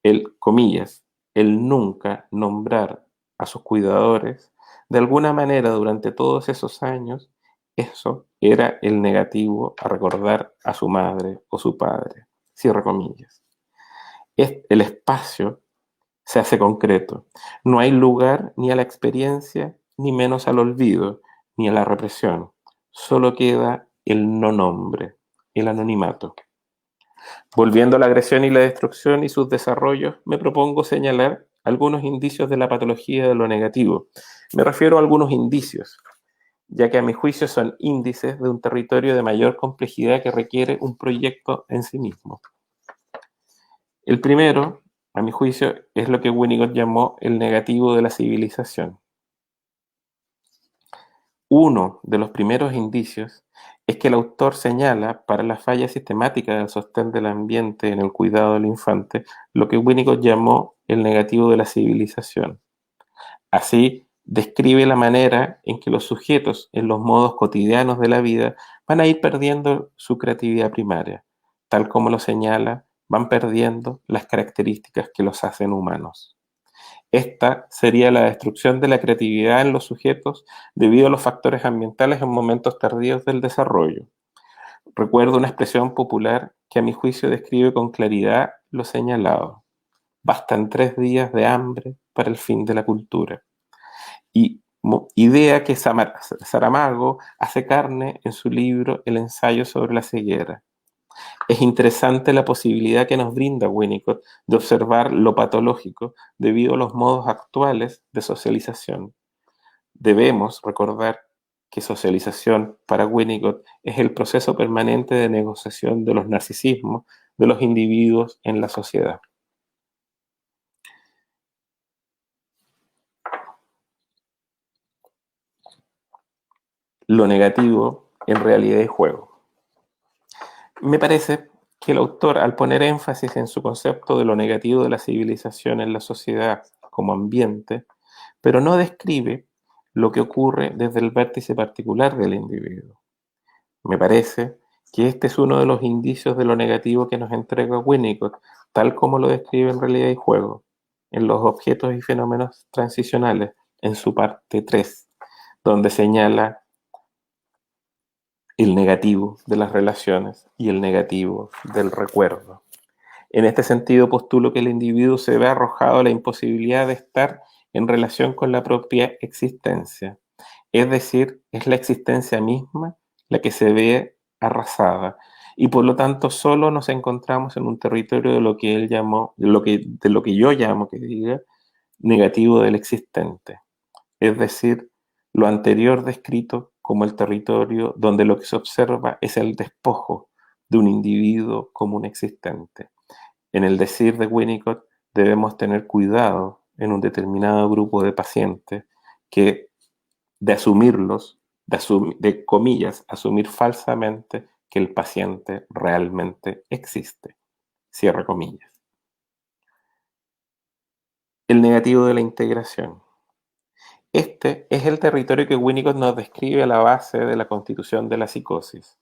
El, comillas, el nunca nombrar a sus cuidadores, de alguna manera durante todos esos años, eso era el negativo a recordar a su madre o su padre. Cierro comillas. El espacio se hace concreto. No hay lugar ni a la experiencia, ni menos al olvido, ni a la represión. Solo queda el no nombre, el anonimato. Volviendo a la agresión y la destrucción y sus desarrollos, me propongo señalar algunos indicios de la patología de lo negativo. Me refiero a algunos indicios, ya que a mi juicio son índices de un territorio de mayor complejidad que requiere un proyecto en sí mismo. El primero, a mi juicio, es lo que Winnicott llamó el negativo de la civilización. Uno de los primeros indicios es que el autor señala para la falla sistemática del sostén del ambiente en el cuidado del infante lo que Winnicott llamó el negativo de la civilización. Así, describe la manera en que los sujetos en los modos cotidianos de la vida van a ir perdiendo su creatividad primaria. Tal como lo señala, van perdiendo las características que los hacen humanos. Esta sería la destrucción de la creatividad en los sujetos debido a los factores ambientales en momentos tardíos del desarrollo. Recuerdo una expresión popular que a mi juicio describe con claridad lo señalado. Bastan 3 días de hambre para el fin de la cultura. Y idea que Saramago hace carne en su libro El ensayo sobre la ceguera. Es interesante la posibilidad que nos brinda Winnicott de observar lo patológico debido a los modos actuales de socialización. Debemos recordar que socialización para Winnicott es el proceso permanente de negociación de los narcisismos de los individuos en la sociedad. Lo negativo en realidad es juego. Me parece que el autor, al poner énfasis en su concepto de lo negativo de la civilización en la sociedad como ambiente, pero no describe lo que ocurre desde el vértice particular del individuo. Me parece que este es uno de los indicios de lo negativo que nos entrega Winnicott, tal como lo describe en Realidad y Juego, en los objetos y fenómenos transicionales, en su parte 3, donde señala el negativo de las relaciones y el negativo del recuerdo. En este sentido, postulo que el individuo se ve arrojado a la imposibilidad de estar en relación con la propia existencia. Es decir, es la existencia misma la que se ve arrasada y por lo tanto solo nos encontramos en un territorio de lo que él llamó, de lo que yo llamo, que diga, negativo del existente. Es decir, lo anterior descrito como el territorio donde lo que se observa es el despojo de un individuo común existente. En el decir de Winnicott, debemos tener cuidado en un determinado grupo de pacientes que de asumirlos, de comillas, asumir falsamente que el paciente realmente existe. Cierra comillas. El negativo de la integración. Este es el territorio que Winnicott nos describe a la base de la constitución de la psicosis.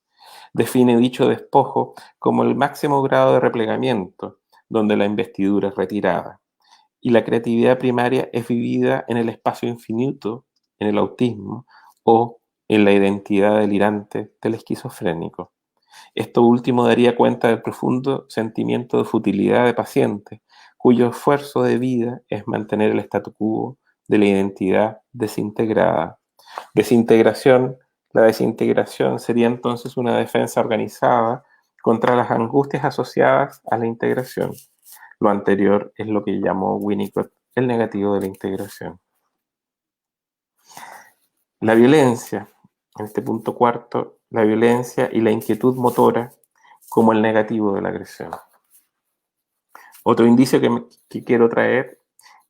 Define dicho despojo como el máximo grado de replegamiento, donde la investidura es retirada. Y la creatividad primaria es vivida en el espacio infinito, en el autismo o en la identidad delirante del esquizofrénico. Esto último daría cuenta del profundo sentimiento de futilidad de pacientes, cuyo esfuerzo de vida es mantener el statu quo de la identidad desintegrada. La desintegración sería entonces una defensa organizada contra las angustias asociadas a la integración. Lo anterior es lo que llamó Winnicott el negativo de la integración. La violencia, en este punto cuarto, la violencia y la inquietud motora como el negativo de la agresión. Otro indicio que quiero traer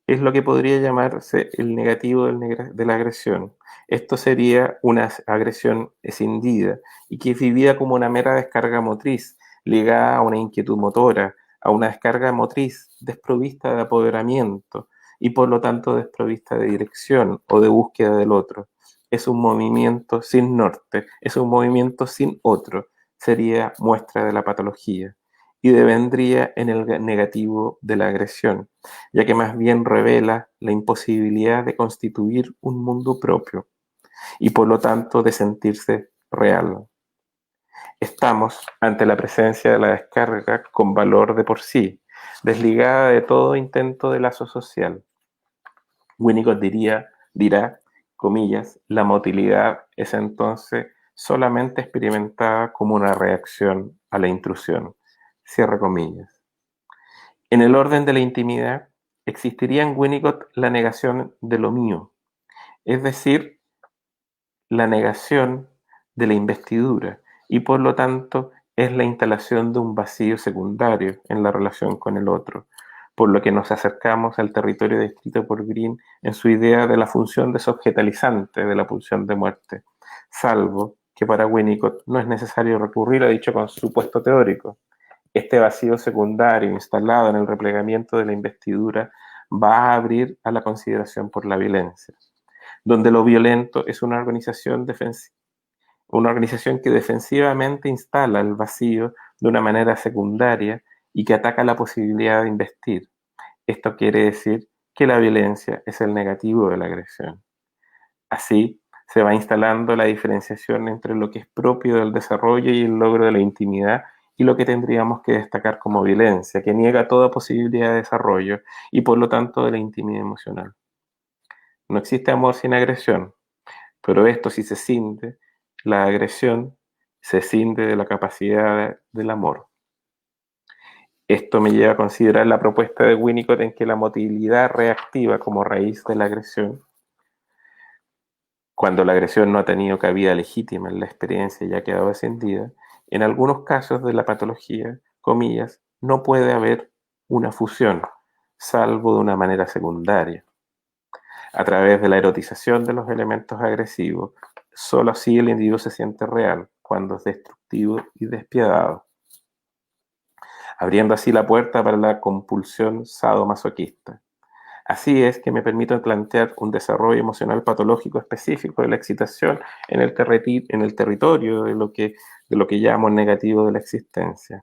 es lo que podría llamarse el negativo de la agresión. Esto sería una agresión escindida y que es vivida como una mera descarga motriz, ligada a una inquietud motora, a una descarga motriz desprovista de apoderamiento y por lo tanto desprovista de dirección o de búsqueda del otro. Es un movimiento sin norte, es un movimiento sin otro, sería muestra de la patología. y devendría en el negativo de la agresión, ya que más bien revela la imposibilidad de constituir un mundo propio y por lo tanto de sentirse real. Estamos ante la presencia de la descarga con valor de por sí, desligada de todo intento de lazo social. Winnicott dirá, comillas, la motilidad es entonces solamente experimentada como una reacción a la intrusión. Cierra comillas. En el orden de la intimidad, existiría en Winnicott la negación de lo mío, es decir, la negación de la investidura, y por lo tanto es la instalación de un vacío secundario en la relación con el otro, por lo que nos acercamos al territorio descrito por Green en su idea de la función desobjetalizante de la pulsión de muerte, salvo que para Winnicott no es necesario recurrir a dicho supuesto teórico. Este vacío secundario instalado en el replegamiento de la investidura va a abrir a la consideración por la violencia, donde lo violento es una organización que defensivamente instala el vacío de una manera secundaria y que ataca la posibilidad de investir. Esto quiere decir que la violencia es el negativo de la agresión. Así, se va instalando la diferenciación entre lo que es propio del desarrollo y el logro de la intimidad y lo que tendríamos que destacar como violencia, que niega toda posibilidad de desarrollo y por lo tanto de la intimidad emocional. No existe amor sin agresión, pero esto si se cinde, la agresión se cinde de la capacidad del amor. Esto me lleva a considerar la propuesta de Winnicott en que la motilidad reactiva como raíz de la agresión, cuando la agresión no ha tenido cabida legítima en la experiencia y ha quedado escindida, en algunos casos de la patología, comillas, no puede haber una fusión, salvo de una manera secundaria. A través de la erotización de los elementos agresivos, solo así el individuo se siente real, cuando es destructivo y despiadado, abriendo así la puerta para la compulsión sadomasoquista. Así es que me permito plantear un desarrollo emocional patológico específico de la excitación en el territorio de lo que llamo negativo de la existencia.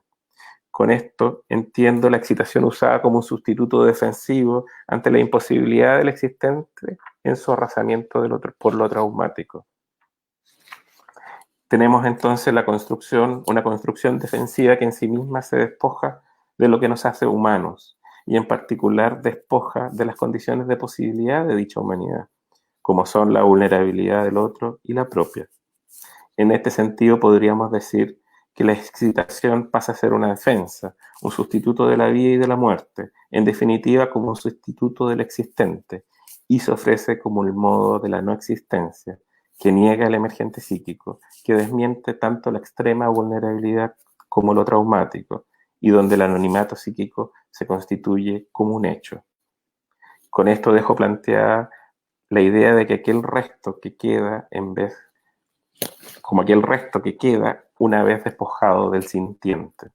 Con esto entiendo la excitación usada como un sustituto defensivo ante la imposibilidad del existente en su arrasamiento por lo traumático. Tenemos entonces una construcción defensiva que en sí misma se despoja de lo que nos hace humanos y en particular despoja de las condiciones de posibilidad de dicha humanidad, como son la vulnerabilidad del otro y la propia. En este sentido podríamos decir que la excitación pasa a ser una defensa, un sustituto de la vida y de la muerte, en definitiva como un sustituto del existente, y se ofrece como el modo de la no existencia, que niega el emergente psíquico, que desmiente tanto la extrema vulnerabilidad como lo traumático, y donde el anonimato psíquico se constituye como un hecho. Con esto dejo planteada la idea de que aquel resto que queda una vez despojado del sintiente.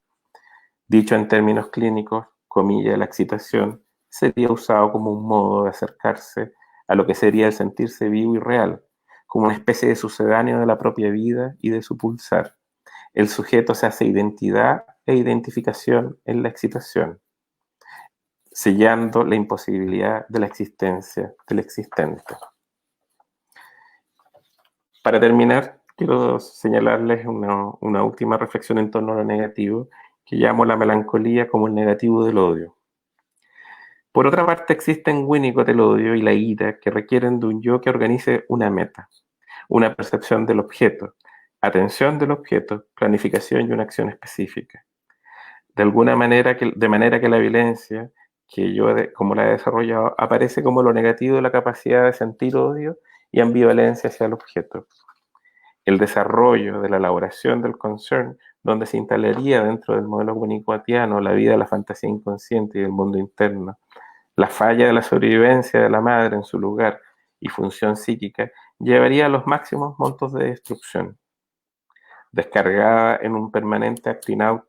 Dicho en términos clínicos, comilla, la excitación sería usado como un modo de acercarse a lo que sería el sentirse vivo y real, como una especie de sucedáneo de la propia vida y de su pulsar. El sujeto se hace identidad e identificación en la excitación, sellando la imposibilidad de la existencia del existente. Para terminar, quiero señalarles una última reflexión en torno a lo negativo, que llamo la melancolía como el negativo del odio. Por otra parte, existen Winnicott el odio y la ira que requieren de un yo que organice una meta, una percepción del objeto, atención del objeto, planificación y una acción específica. De manera que la violencia, que yo como la he desarrollado, aparece como lo negativo de la capacidad de sentir odio y ambivalencia hacia el objeto. El desarrollo de la elaboración del concern, donde se instalaría dentro del modelo winnicottiano la vida de la fantasía inconsciente y del mundo interno, la falla de la sobrevivencia de la madre en su lugar y función psíquica, llevaría a los máximos montos de destrucción, descargada en un permanente acting out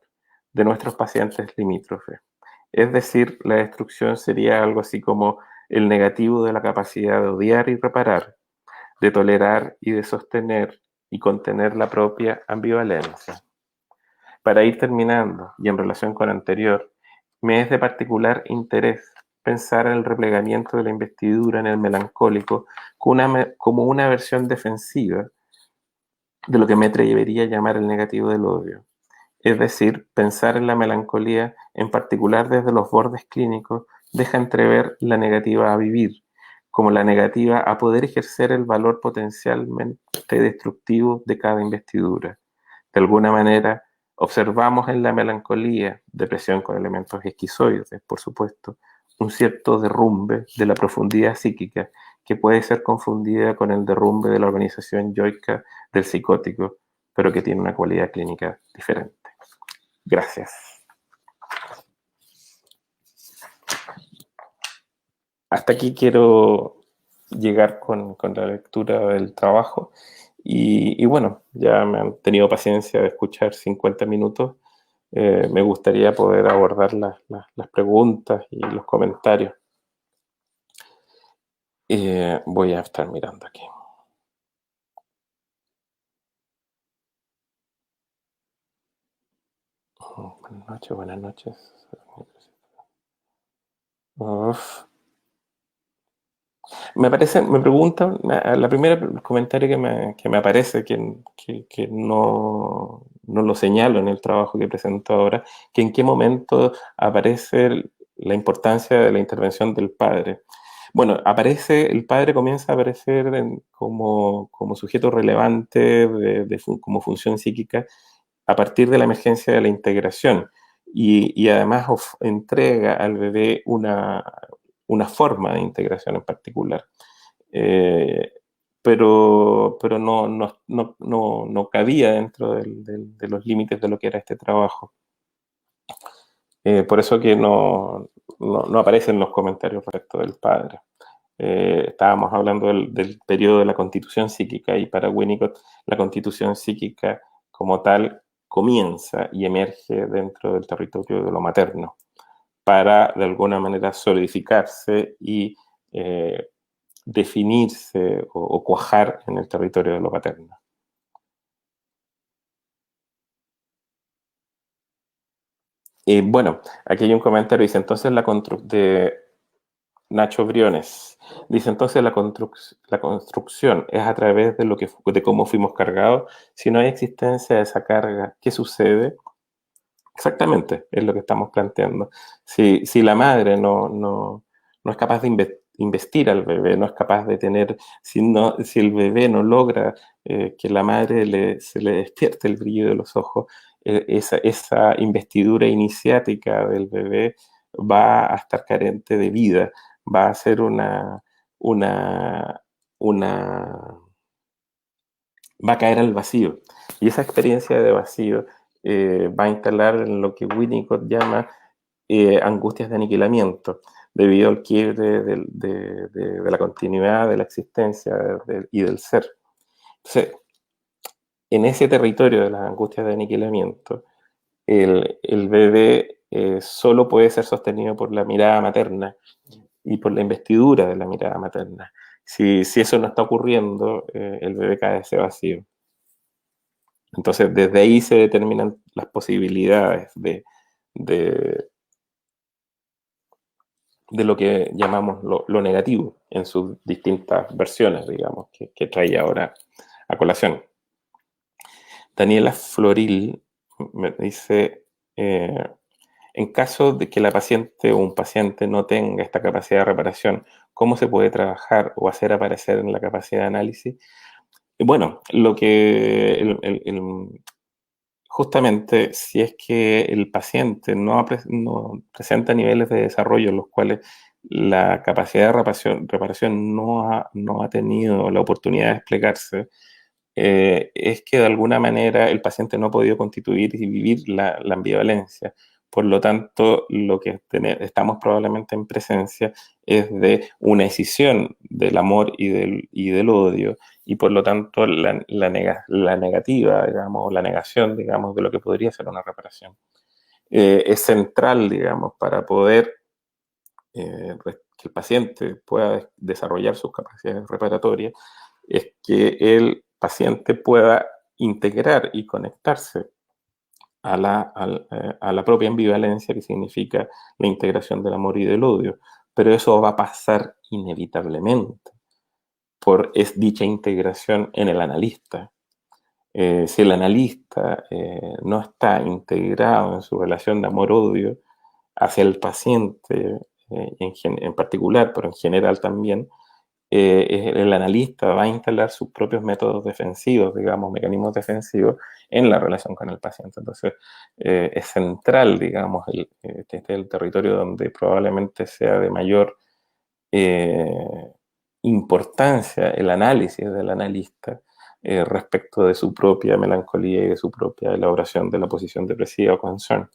de nuestros pacientes limítrofes. Es decir, la destrucción sería algo así como el negativo de la capacidad de odiar y reparar, de tolerar y de sostener y contener la propia ambivalencia. Para ir terminando, y en relación con lo anterior, me es de particular interés pensar en el replegamiento de la investidura en el melancólico como una versión defensiva de lo que me atrevería a llamar el negativo del odio. Es decir, pensar en la melancolía, en particular desde los bordes clínicos, deja entrever la negativa a vivir, como la negativa a poder ejercer el valor potencialmente destructivo de cada investidura. De alguna manera, observamos en la melancolía, depresión con elementos esquizoides, por supuesto, un cierto derrumbe de la profundidad psíquica que puede ser confundida con el derrumbe de la organización yoica del psicótico, pero que tiene una cualidad clínica diferente. Gracias. Hasta aquí quiero llegar con la lectura del trabajo y bueno, ya me han tenido paciencia de escuchar 50 minutos. Me gustaría poder abordar las preguntas y los comentarios. Voy a estar mirando aquí. Buenas noches, buenas noches. Uf. Me preguntan, la primera comentario que me aparece, que no lo señalo en el trabajo que presento ahora, que en qué momento aparece la importancia de la intervención del padre. Bueno, el padre comienza a aparecer como sujeto relevante como función psíquica a partir de la emergencia de la integración y además entrega al bebé una forma de integración en particular. Eh, pero no cabía dentro de los límites de lo que era este trabajo. Por eso que no aparecen los comentarios respecto del padre. Estábamos hablando del periodo de la constitución psíquica y para Winnicott la constitución psíquica como tal comienza y emerge dentro del territorio de lo materno para de alguna manera solidificarse y definirse o cuajar en el territorio de lo paterno. Bueno, aquí hay un comentario, dice entonces de Nacho Briones, dice entonces la construcción es a través de cómo fuimos cargados. Si no hay existencia de esa carga, ¿qué sucede? Exactamente, es lo que estamos planteando. Si la madre no es capaz de investir al bebé, no es capaz de tener, si el bebé no logra que la madre se le despierte el brillo de los ojos, esa investidura iniciática del bebé va a estar carente de vida, va a ser una, una va a caer al vacío. Y esa experiencia de vacío va a instalar en lo que Winnicott llama angustias de aniquilamiento, debido al quiebre de la continuidad de la existencia y del ser. Entonces, en ese territorio de las angustias de aniquilamiento, el bebé solo puede ser sostenido por la mirada materna y por la investidura de la mirada materna. Si eso no está ocurriendo, el bebé cae a ese vacío. Entonces, desde ahí se determinan las posibilidades de lo que llamamos lo negativo en sus distintas versiones, digamos, que trae ahora a colación. Daniela Floril me dice, en caso de que la paciente o un paciente no tenga esta capacidad de reparación, ¿cómo se puede trabajar o hacer aparecer en la capacidad de análisis? Bueno, justamente si es que el paciente no presenta niveles de desarrollo en los cuales la capacidad de reparación no ha tenido la oportunidad de desplegarse, es que de alguna manera el paciente no ha podido constituir y vivir la ambivalencia. Por lo tanto, lo que estamos probablemente en presencia es de una escisión del amor y del odio, y por lo tanto la negativa, digamos, la negación, digamos, de lo que podría ser una reparación. Es central, digamos, para poder que el paciente pueda desarrollar sus capacidades reparatorias, es que el paciente pueda integrar y conectarse a la propia ambivalencia que significa la integración del amor y del odio. Pero eso va a pasar inevitablemente por dicha integración en el analista. Si el analista no está integrado en su relación de amor-odio hacia el paciente en particular, pero en general también, el analista va a instalar sus propios métodos defensivos, digamos, mecanismos defensivos en la relación con el paciente. Entonces, es central, digamos, este es el territorio donde probablemente sea de mayor importancia el análisis del analista respecto de su propia melancolía y de su propia elaboración de la posición depresiva o concern.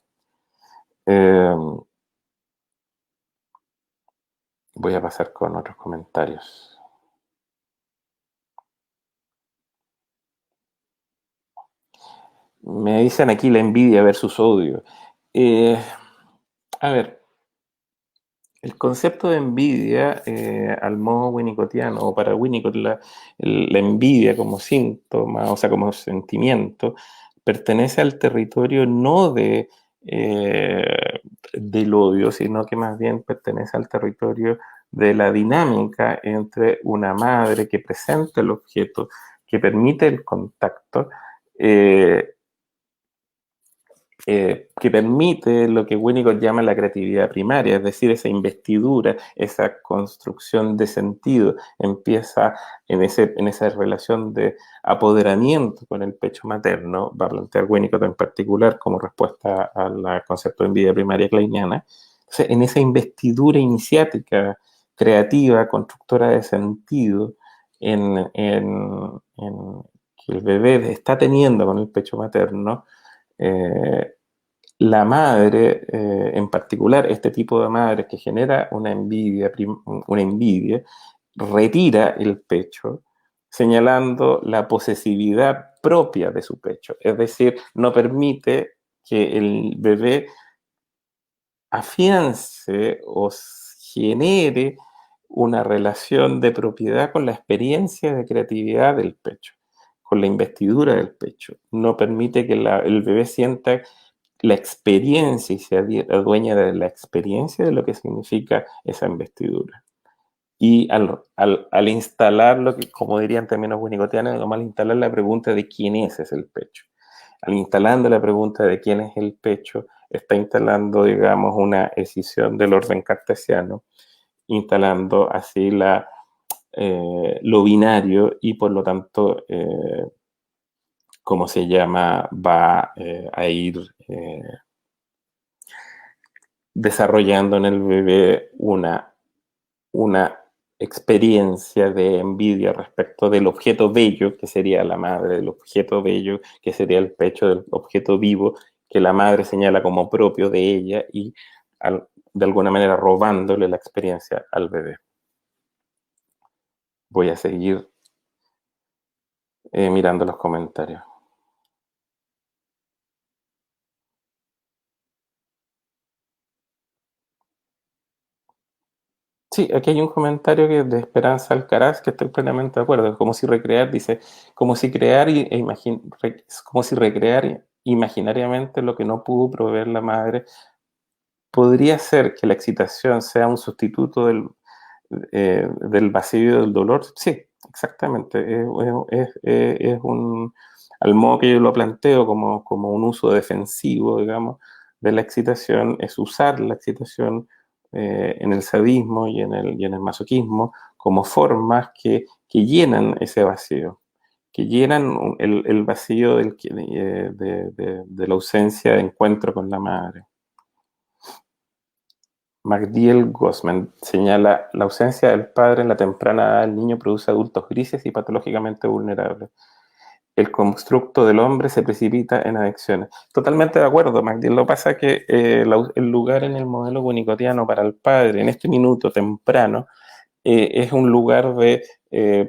Voy a pasar con otros comentarios. Me dicen aquí la envidia versus odio. A ver, el concepto de envidia, al modo winnicottiano, o para Winnicott, la envidia como síntoma, o sea, como sentimiento, pertenece al territorio no del odio, sino que más bien pertenece al territorio de la dinámica entre una madre que presenta el objeto, que permite el contacto, que permite lo que Winnicott llama la creatividad primaria, es decir, esa investidura, esa construcción de sentido, empieza en esa relación de apoderamiento con el pecho materno, va a plantear Winnicott en particular como respuesta al concepto de envidia primaria kleiniana. Entonces, en esa investidura iniciática, creativa, constructora de sentido, que el bebé está teniendo con el pecho materno, la madre, en particular, este tipo de madre que genera una envidia, retira el pecho, señalando la posesividad propia de su pecho. Es decir, no permite que el bebé afiance o genere una relación de propiedad con la experiencia de creatividad del pecho, con la investidura del pecho. No permite que el bebé sienta la experiencia y se adueña de la experiencia de lo que significa esa investidura. Y al instalar lo que, como dirían términos winnicottianos, al instalar la pregunta de quién es el pecho. Al instalando la pregunta de quién es el pecho, está instalando, digamos, una escisión del orden cartesiano, instalando así lo binario y por lo tanto, ¿cómo se llama? Va a ir desarrollando en el bebé una experiencia de envidia respecto del objeto bello, que sería la madre, del objeto bello, que sería el pecho del objeto vivo, que la madre señala como propio de ella y de alguna manera robándole la experiencia al bebé. Voy a seguir mirando los comentarios. Sí, aquí hay un comentario que es de Esperanza Alcaraz, que estoy plenamente de acuerdo. Como si recrear, dice, como si como si recrear imaginariamente lo que no pudo proveer la madre. ¿Podría ser que la excitación sea un sustituto del vacío del dolor? Sí, exactamente. Es al modo que yo lo planteo como un uso defensivo, digamos, de la excitación, es usar la excitación en el sadismo y en el masoquismo como formas que llenan ese vacío, que llenan el vacío de la ausencia de encuentro con la madre. MacDill Gosman señala la ausencia del padre en la temprana edad del niño produce adultos grises y patológicamente vulnerables. El constructo del hombre se precipita en adicciones. Totalmente de acuerdo, MacDill. Lo que pasa es que el lugar en el modelo winnicottiano para el padre en este minuto temprano es un lugar de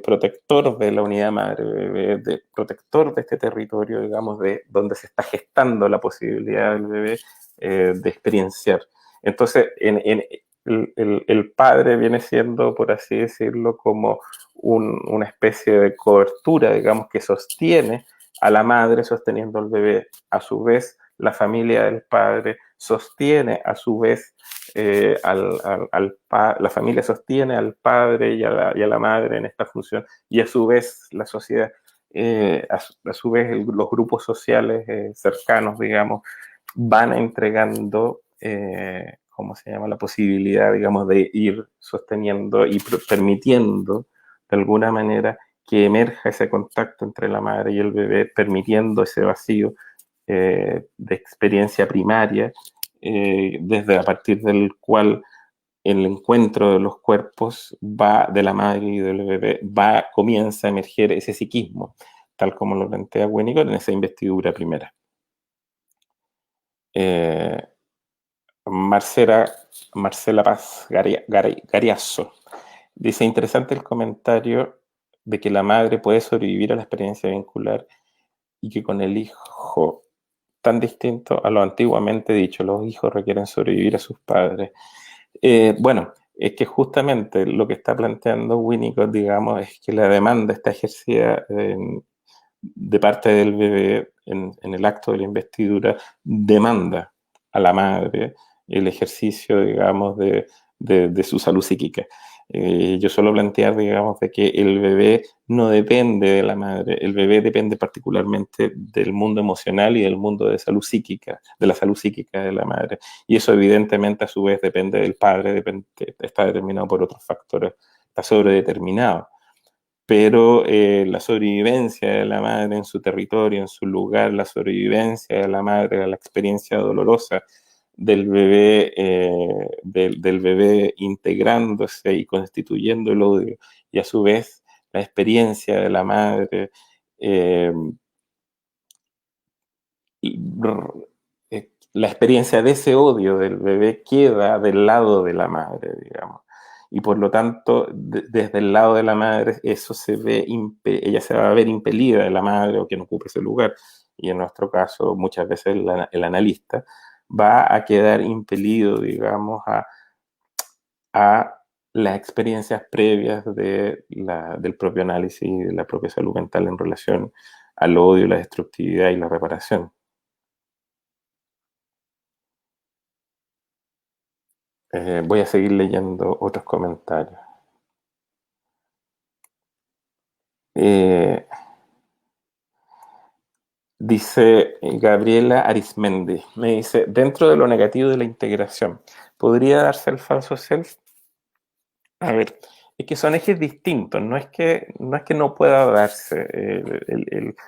protector de la unidad madre, de protector de este territorio, digamos, de donde se está gestando la posibilidad del bebé de experienciar. Entonces, el padre viene siendo, por así decirlo, como una especie de cobertura, digamos, que sostiene a la madre sosteniendo al bebé, a su vez la familia del padre sostiene a su vez la familia sostiene al padre y a la madre en esta función, y a su vez la sociedad, a su vez los grupos sociales cercanos, digamos, van entregando, ¿cómo se llama?, la posibilidad, digamos, de ir sosteniendo y permitiendo, de alguna manera, que emerja ese contacto entre la madre y el bebé, permitiendo ese vacío de experiencia primaria, desde a partir del cual el encuentro de los cuerpos va de la madre y del bebé, comienza a emerger ese psiquismo, tal como lo plantea Winnicott en esa investidura primera. Marcela Paz Gariazo dice: interesante el comentario de que la madre puede sobrevivir a la experiencia vincular y que con el hijo tan distinto a lo antiguamente dicho, los hijos requieren sobrevivir a sus padres. Bueno, es que justamente lo que está planteando Winnicott, digamos, es que la demanda está ejercida de parte del bebé en el acto de la investidura, demanda a la madre el ejercicio, digamos, de su salud psíquica. Yo suelo plantear, digamos, de que el bebé no depende de la madre, el bebé depende particularmente del mundo emocional y del mundo de salud psíquica, de la salud psíquica de la madre. Y eso evidentemente a su vez depende del padre, está determinado por otros factores, está sobredeterminado. Pero la sobrevivencia de la madre en su territorio, en su lugar, la sobrevivencia de la madre, la experiencia dolorosa del bebé, del bebé integrándose y constituyendo el odio, y a su vez la experiencia de la madre, la experiencia de ese odio del bebé queda del lado de la madre, digamos. Y por lo tanto, desde el lado de la madre, eso se ve, ella se va a ver impelida de la madre o quien ocupe ese lugar. Y en nuestro caso, muchas veces el analista va a quedar impelido, digamos, a las experiencias previas del propio análisis y de la propia salud mental en relación al odio, la destructividad y la reparación. Voy a seguir leyendo otros comentarios. Dice Gabriela Arismendi, me dice: dentro de lo negativo de la integración, ¿podría darse el falso self? A ver, es que son ejes distintos, no es que no pueda darse,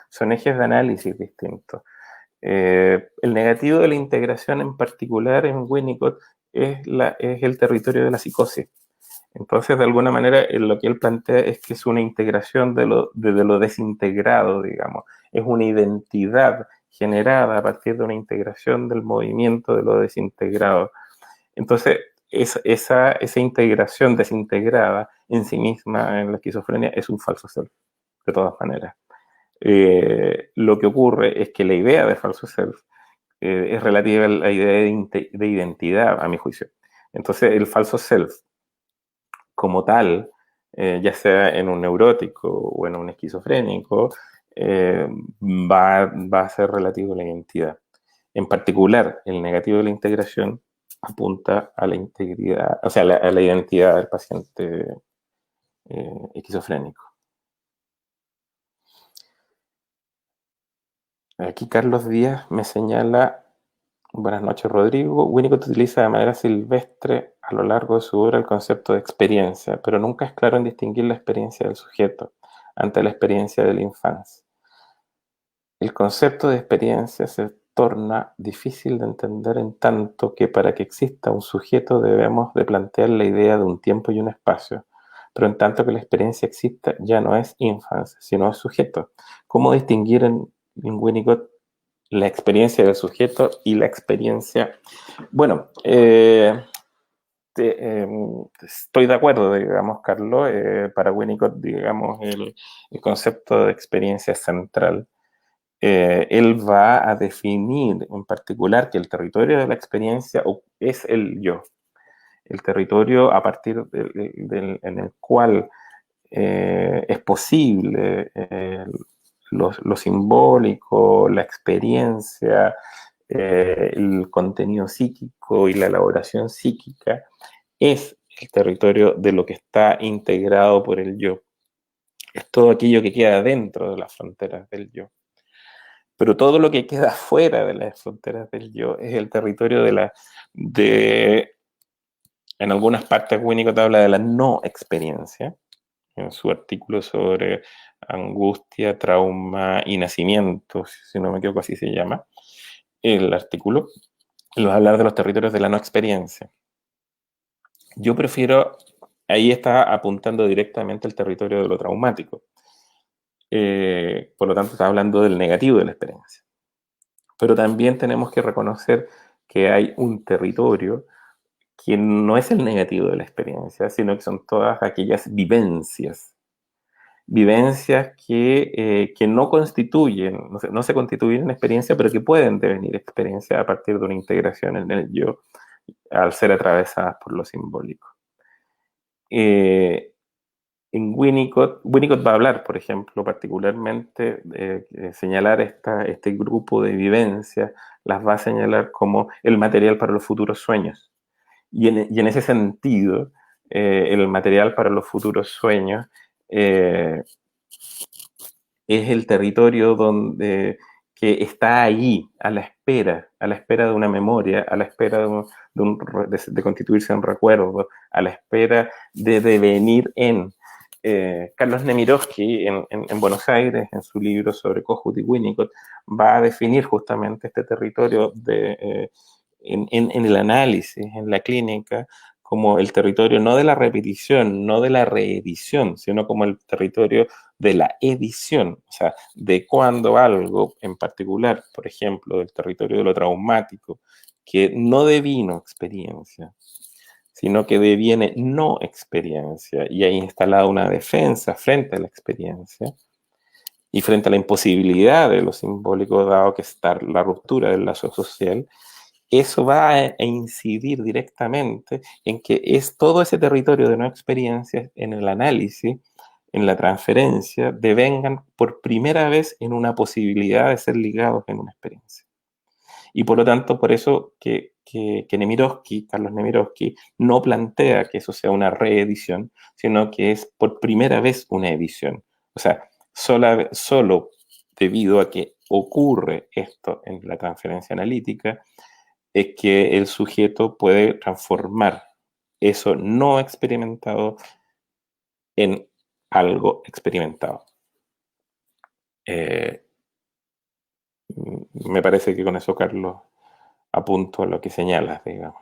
son ejes de análisis distintos. El negativo de la integración en particular en Winnicott es el territorio de la psicosis. Entonces, de alguna manera, lo que él plantea es que es una integración de lo desintegrado, digamos. Es una identidad generada a partir de una integración del movimiento de lo desintegrado. Entonces, esa integración desintegrada en sí misma en la esquizofrenia es un falso self, de todas maneras. Lo que ocurre es que la idea de falso self es relativa a la idea de identidad, a mi juicio. Entonces, el falso self como tal, ya sea en un neurótico o en un esquizofrénico, va a ser relativo a la identidad. En particular, el negativo de la integración apunta a la integridad, o sea, a la identidad del paciente esquizofrénico. Aquí Carlos Díaz me señala: buenas noches, Rodrigo. Winnicott utiliza de manera silvestre a lo largo de su obra el concepto de experiencia, pero nunca es claro en distinguir la experiencia del sujeto ante la experiencia de la infancia. El concepto de experiencia se torna difícil de entender en tanto que para que exista un sujeto debemos de plantear la idea de un tiempo y un espacio, pero en tanto que la experiencia exista ya no es infancia, sino es sujeto. ¿Cómo distinguir en Winnicott la experiencia del sujeto y la experiencia? Bueno, estoy de acuerdo, digamos, Carlos. Para Winnicott, digamos, el concepto de experiencia es central. Él va a definir en particular que el territorio de la experiencia es el yo, el territorio a partir en el cual es posible lo simbólico, la experiencia, el contenido psíquico y la elaboración psíquica es el territorio de lo que está integrado por el yo. Es todo aquello que queda dentro de las fronteras del yo. Pero todo lo que queda fuera de las fronteras del yo es el territorio en algunas partes Winnicott habla de la no experiencia, en su artículo sobre angustia, trauma y nacimiento, si no me equivoco así se llama, el artículo, va a hablar de los territorios de la no experiencia. Yo prefiero, ahí está apuntando directamente al territorio de lo traumático. Por lo tanto, está hablando del negativo de la experiencia. Pero también tenemos que reconocer que hay un territorio que no es el negativo de la experiencia, sino que son todas aquellas vivencias que no constituyen, no se constituyen en experiencia, pero que pueden devenir experiencia a partir de una integración en el yo, al ser atravesadas por lo simbólico. En Winnicott va a hablar, por ejemplo, particularmente, señalar este grupo de vivencias, las va a señalar como el material para los futuros sueños. Y en ese sentido, el material para los futuros sueños es el territorio que está ahí, a la espera de una memoria, a la espera de constituirse en recuerdo, a la espera de devenir en. Carlos Nemirovsky, en Buenos Aires, en su libro sobre Kohut y Winnicott, va a definir justamente este territorio en el análisis, en la clínica, como el territorio no de la repetición, no de la reedición, sino como el territorio de la edición, o sea, de cuando algo en particular, por ejemplo, del territorio de lo traumático, que no devino experiencia, sino que deviene no experiencia, y hay instalada una defensa frente a la experiencia y frente a la imposibilidad de lo simbólico, dado que está la ruptura del lazo social. Eso va a incidir directamente en que es todo ese territorio de no experiencias en el análisis, en la transferencia, devengan por primera vez en una posibilidad de ser ligados en una experiencia. Y por lo tanto, por eso que Carlos Nemirovsky, no plantea que eso sea una reedición, sino que es por primera vez una edición. O sea, solo debido a que ocurre esto en la transferencia analítica, es que el sujeto puede transformar eso no experimentado en algo experimentado. Me parece que con eso, Carlos, apunto a lo que señalas, digamos.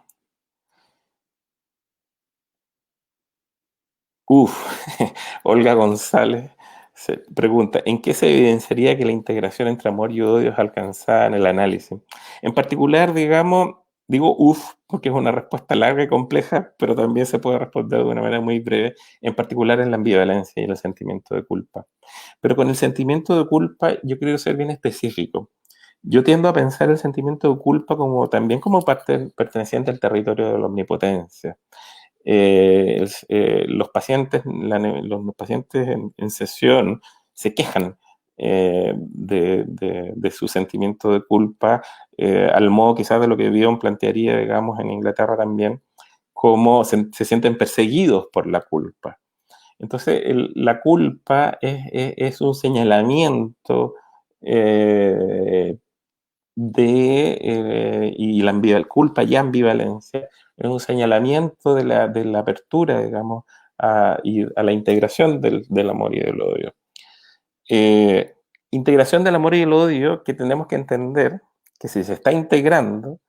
Olga González se pregunta, ¿en qué se evidenciaría que la integración entre amor y odio es alcanzada en el análisis? En particular, digamos, digo porque es una respuesta larga y compleja, pero también se puede responder de una manera muy breve, en particular en la ambivalencia y el sentimiento de culpa. Pero con el sentimiento de culpa yo quiero ser bien específico. Yo tiendo a pensar el sentimiento de culpa también como parte perteneciente al territorio de la omnipotencia. Los pacientes en sesión se quejan de su sentimiento de culpa, al modo quizás de lo que Bion plantearía, digamos, en Inglaterra también, como se sienten perseguidos por la culpa. Entonces, la culpa es un señalamiento y la culpa y ambivalencia es un señalamiento de la apertura, digamos, y a la integración del amor y del odio. Integración del amor y el odio que tenemos que entender que si se está integrando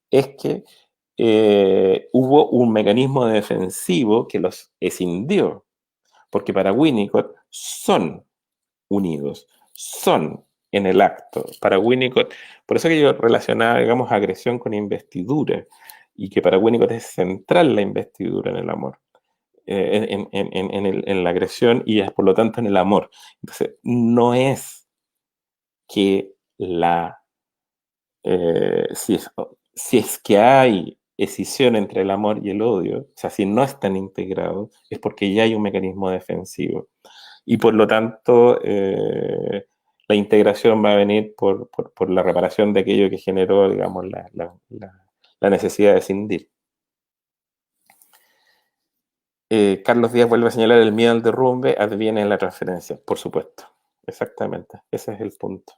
es que hubo un mecanismo defensivo que los escindió, porque para Winnicott son unidos, son en el acto. Para Winnicott, por eso que yo relacionaba, digamos, agresión con investidura, y que para Winnicott es central la investidura en el amor, en la agresión y es por lo tanto en el amor. Entonces, no es que si es que hay escisión entre el amor y el odio, o sea, si no están integrados, es porque ya hay un mecanismo defensivo. Y por lo tanto, la integración va a venir por la reparación de aquello que generó, digamos, la necesidad de escindir. Carlos Díaz vuelve a señalar el miedo al derrumbe adviene en la transferencia, por supuesto. Exactamente, ese es el punto.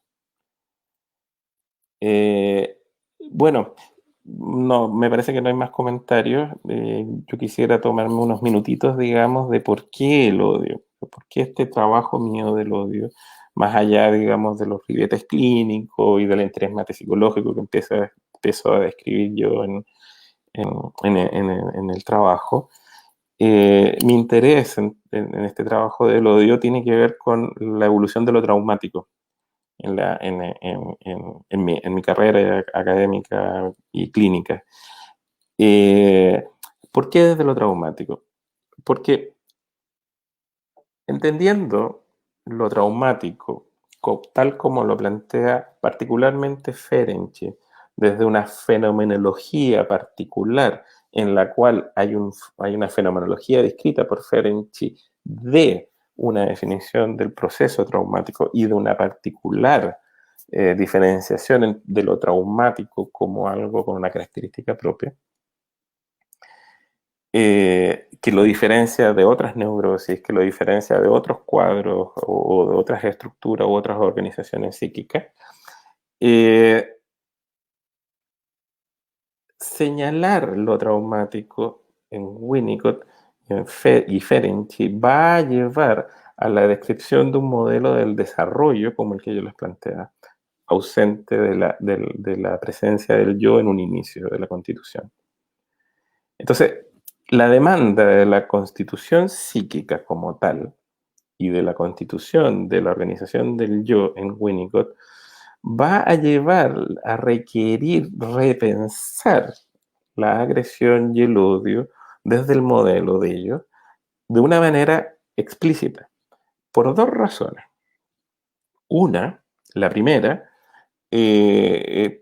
Bueno, no, me parece que no hay más comentarios. Yo quisiera tomarme unos minutitos, digamos, de por qué el odio, por qué este trabajo mío del odio, más allá, digamos, de los ribetes clínicos y del interés mate psicológico que empiezo a describir yo en el trabajo. Mi interés en este trabajo del odio tiene que ver con la evolución de lo traumático en mi carrera académica y clínica. ¿Por qué desde lo traumático? Porque entendiendo lo traumático, tal como lo plantea particularmente Ferenczi, desde una fenomenología particular en la cual hay una fenomenología descrita por Ferenczi de una definición del proceso traumático y de una particular diferenciación de lo traumático como algo con una característica propia, que lo diferencia de otras neurosis, que lo diferencia de otros cuadros o de otras estructuras u otras organizaciones psíquicas, señalar lo traumático en Winnicott y Ferenczi va a llevar a la descripción de un modelo del desarrollo como el que yo les planteaba, ausente de la presencia del yo en un inicio de la Constitución. Entonces, la demanda de la constitución psíquica como tal y de la constitución de la organización del yo en Winnicott va a llevar a requerir repensar la agresión y el odio desde el modelo de ello de una manera explícita, por dos razones. Una, la primera,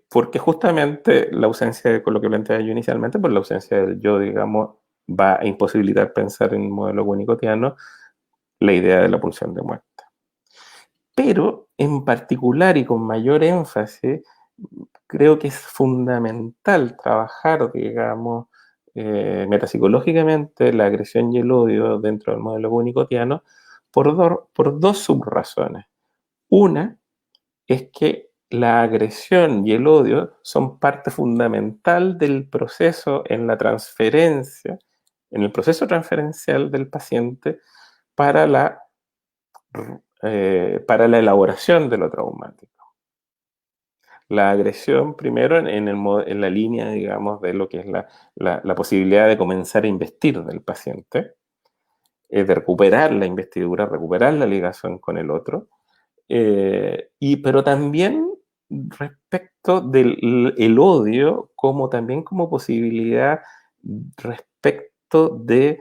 porque justamente la ausencia, con lo que planteaba yo inicialmente, por la ausencia del yo, digamos, va a imposibilitar pensar en el modelo winnicottiano la idea de la pulsión de muerte. Pero en particular y con mayor énfasis, creo que es fundamental trabajar, digamos, metapsicológicamente la agresión y el odio dentro del modelo winnicottiano por dos subrazones. Una es que la agresión y el odio son parte fundamental del proceso en la transferencia, en el proceso transferencial del paciente para para la elaboración de lo traumático. La agresión, primero, en la línea, digamos, de lo que es la posibilidad de comenzar a investir del paciente, de recuperar la investidura, recuperar la ligación con el otro, pero también respecto del odio, también como posibilidad respecto de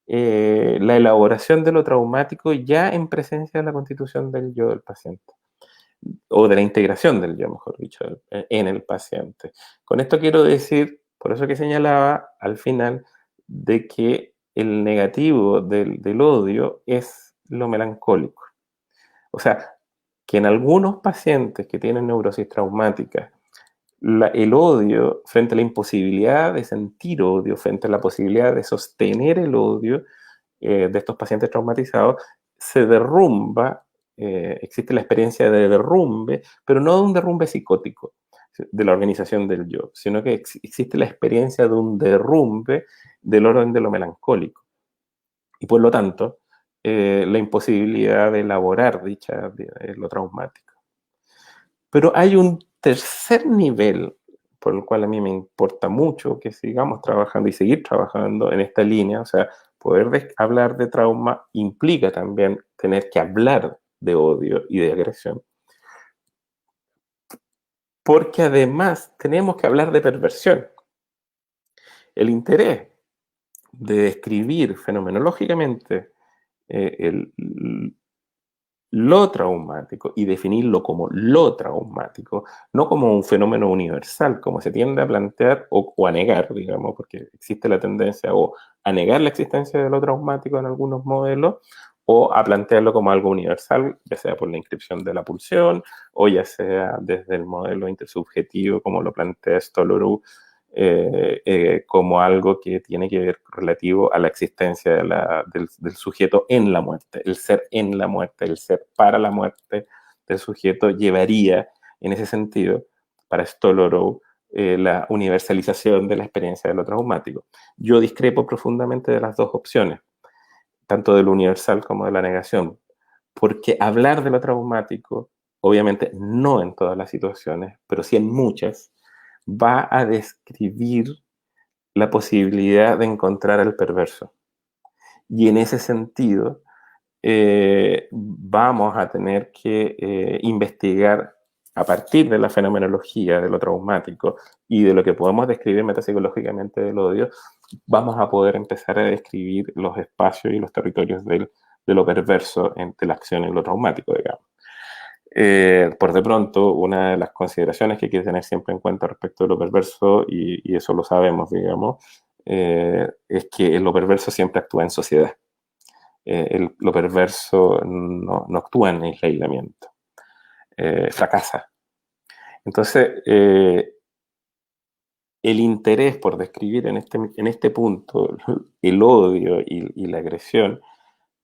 la elaboración de lo traumático ya en presencia de la constitución del yo del paciente, o de la integración del yo, mejor dicho, en el paciente. Con esto quiero decir, por eso que señalaba al final, de que el negativo del odio es lo melancólico. O sea, que en algunos pacientes que tienen neurosis traumática, el odio frente a la imposibilidad de sentir odio, frente a la posibilidad de sostener el odio de estos pacientes traumatizados, se derrumba, existe la experiencia de derrumbe, pero no de un derrumbe psicótico de la organización del yo, sino que existe la experiencia de un derrumbe del orden de lo melancólico. Y por lo tanto, la imposibilidad de elaborar lo traumático. Pero hay un tercer nivel por el cual a mí me importa mucho que sigamos trabajando y seguir trabajando en esta línea. O sea, poder hablar de trauma implica también tener que hablar de odio y de agresión. Porque además tenemos que hablar de perversión. El interés de describir fenomenológicamente lo traumático y definirlo como lo traumático, no como un fenómeno universal, como se tiende a plantear o a negar, digamos, porque existe la tendencia o a negar la existencia de lo traumático en algunos modelos, o a plantearlo como algo universal, ya sea por la inscripción de la pulsión, o ya sea desde el modelo intersubjetivo, como lo plantea Stolorow, como algo que tiene que ver relativo a la existencia del sujeto en la muerte. El ser en la muerte, el ser para la muerte del sujeto llevaría, en ese sentido, para Stolorow, la universalización de la experiencia de lo traumático. Yo discrepo profundamente de las dos opciones, tanto de lo universal como de la negación, porque hablar de lo traumático, obviamente no en todas las situaciones, pero sí en muchas, va a describir la posibilidad de encontrar al perverso. Y en ese sentido, vamos a tener que investigar a partir de la fenomenología de lo traumático y de lo que podemos describir metapsicológicamente del odio, vamos a poder empezar a describir los espacios y los territorios de lo perverso entre la acción y lo traumático, digamos. Por de pronto, una de las consideraciones que hay que tener siempre en cuenta respecto de lo perverso, y eso lo sabemos, digamos, es que lo perverso siempre actúa en sociedad. Lo perverso no actúa en aislamiento, fracasa. Entonces, el interés por describir en este punto el odio y la agresión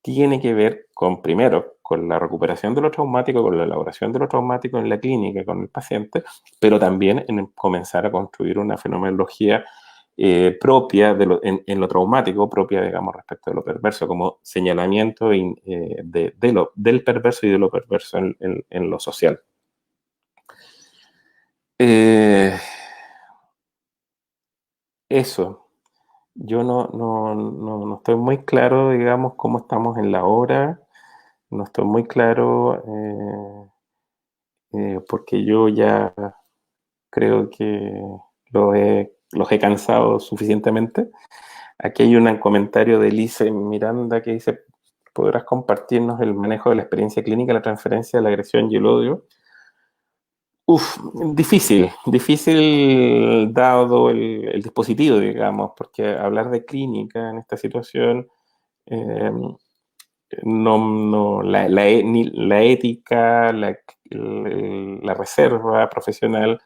tiene que ver con, primero, con la recuperación de lo traumático, con la elaboración de lo traumático en la clínica, con el paciente, pero también en comenzar a construir una fenomenología propia en lo traumático, propia, digamos, respecto de lo perverso, como señalamiento del perverso y de lo perverso en lo social. Eso. Yo no estoy muy claro, digamos, cómo estamos en la hora. No estoy muy claro porque yo ya creo que los he cansado suficientemente. Aquí hay un comentario de Elise Miranda que dice: ¿podrás compartirnos el manejo de la experiencia clínica, la transferencia de la agresión y el odio? Difícil dado el dispositivo, digamos, porque hablar de clínica en esta situación, ni la ética, la reserva profesional,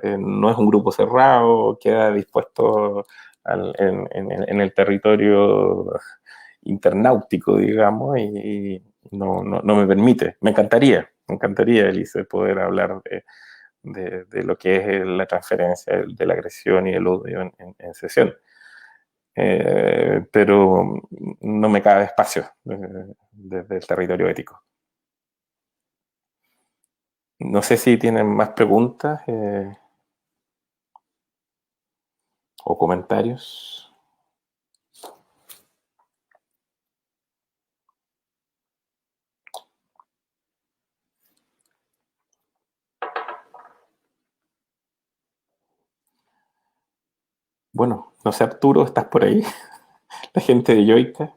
no es un grupo cerrado, queda dispuesto en el territorio internáutico, digamos, y no me permite. Me encantaría, Elise, poder hablar de lo que es la transferencia de la agresión y el odio en sesión. Pero no me cabe espacio desde el territorio ético. No sé si tienen más preguntas o comentarios. Bueno, no sé, Arturo, ¿estás por ahí? La gente de Yoica.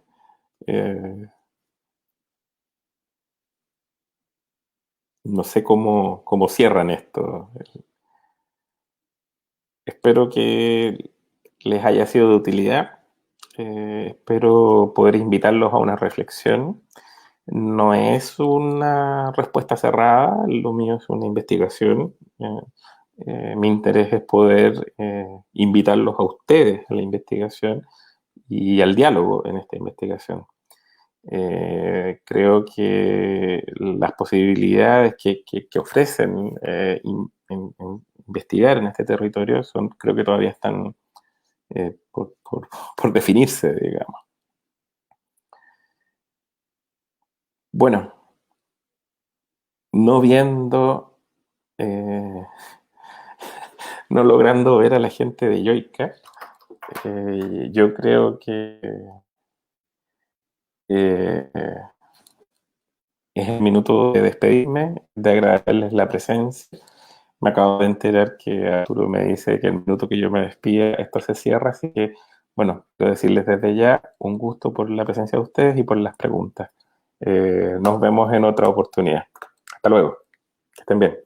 No sé cómo cierran esto. Espero que les haya sido de utilidad. Espero poder invitarlos a una reflexión. No es una respuesta cerrada, lo mío es una investigación. Mi interés es poder invitarlos a ustedes a la investigación y al diálogo en esta investigación. Creo que las posibilidades que ofrecen investigar en este territorio creo que todavía están por definirse, digamos. Bueno, no viendo, no logrando ver a la gente de Yoica, yo creo que es el minuto de despedirme, de agradecerles la presencia. Me acabo de enterar que Arturo me dice que el minuto que yo me despida, esto se cierra, así que, bueno, quiero decirles desde ya un gusto por la presencia de ustedes y por las preguntas. Nos vemos en otra oportunidad. Hasta luego. Que estén bien.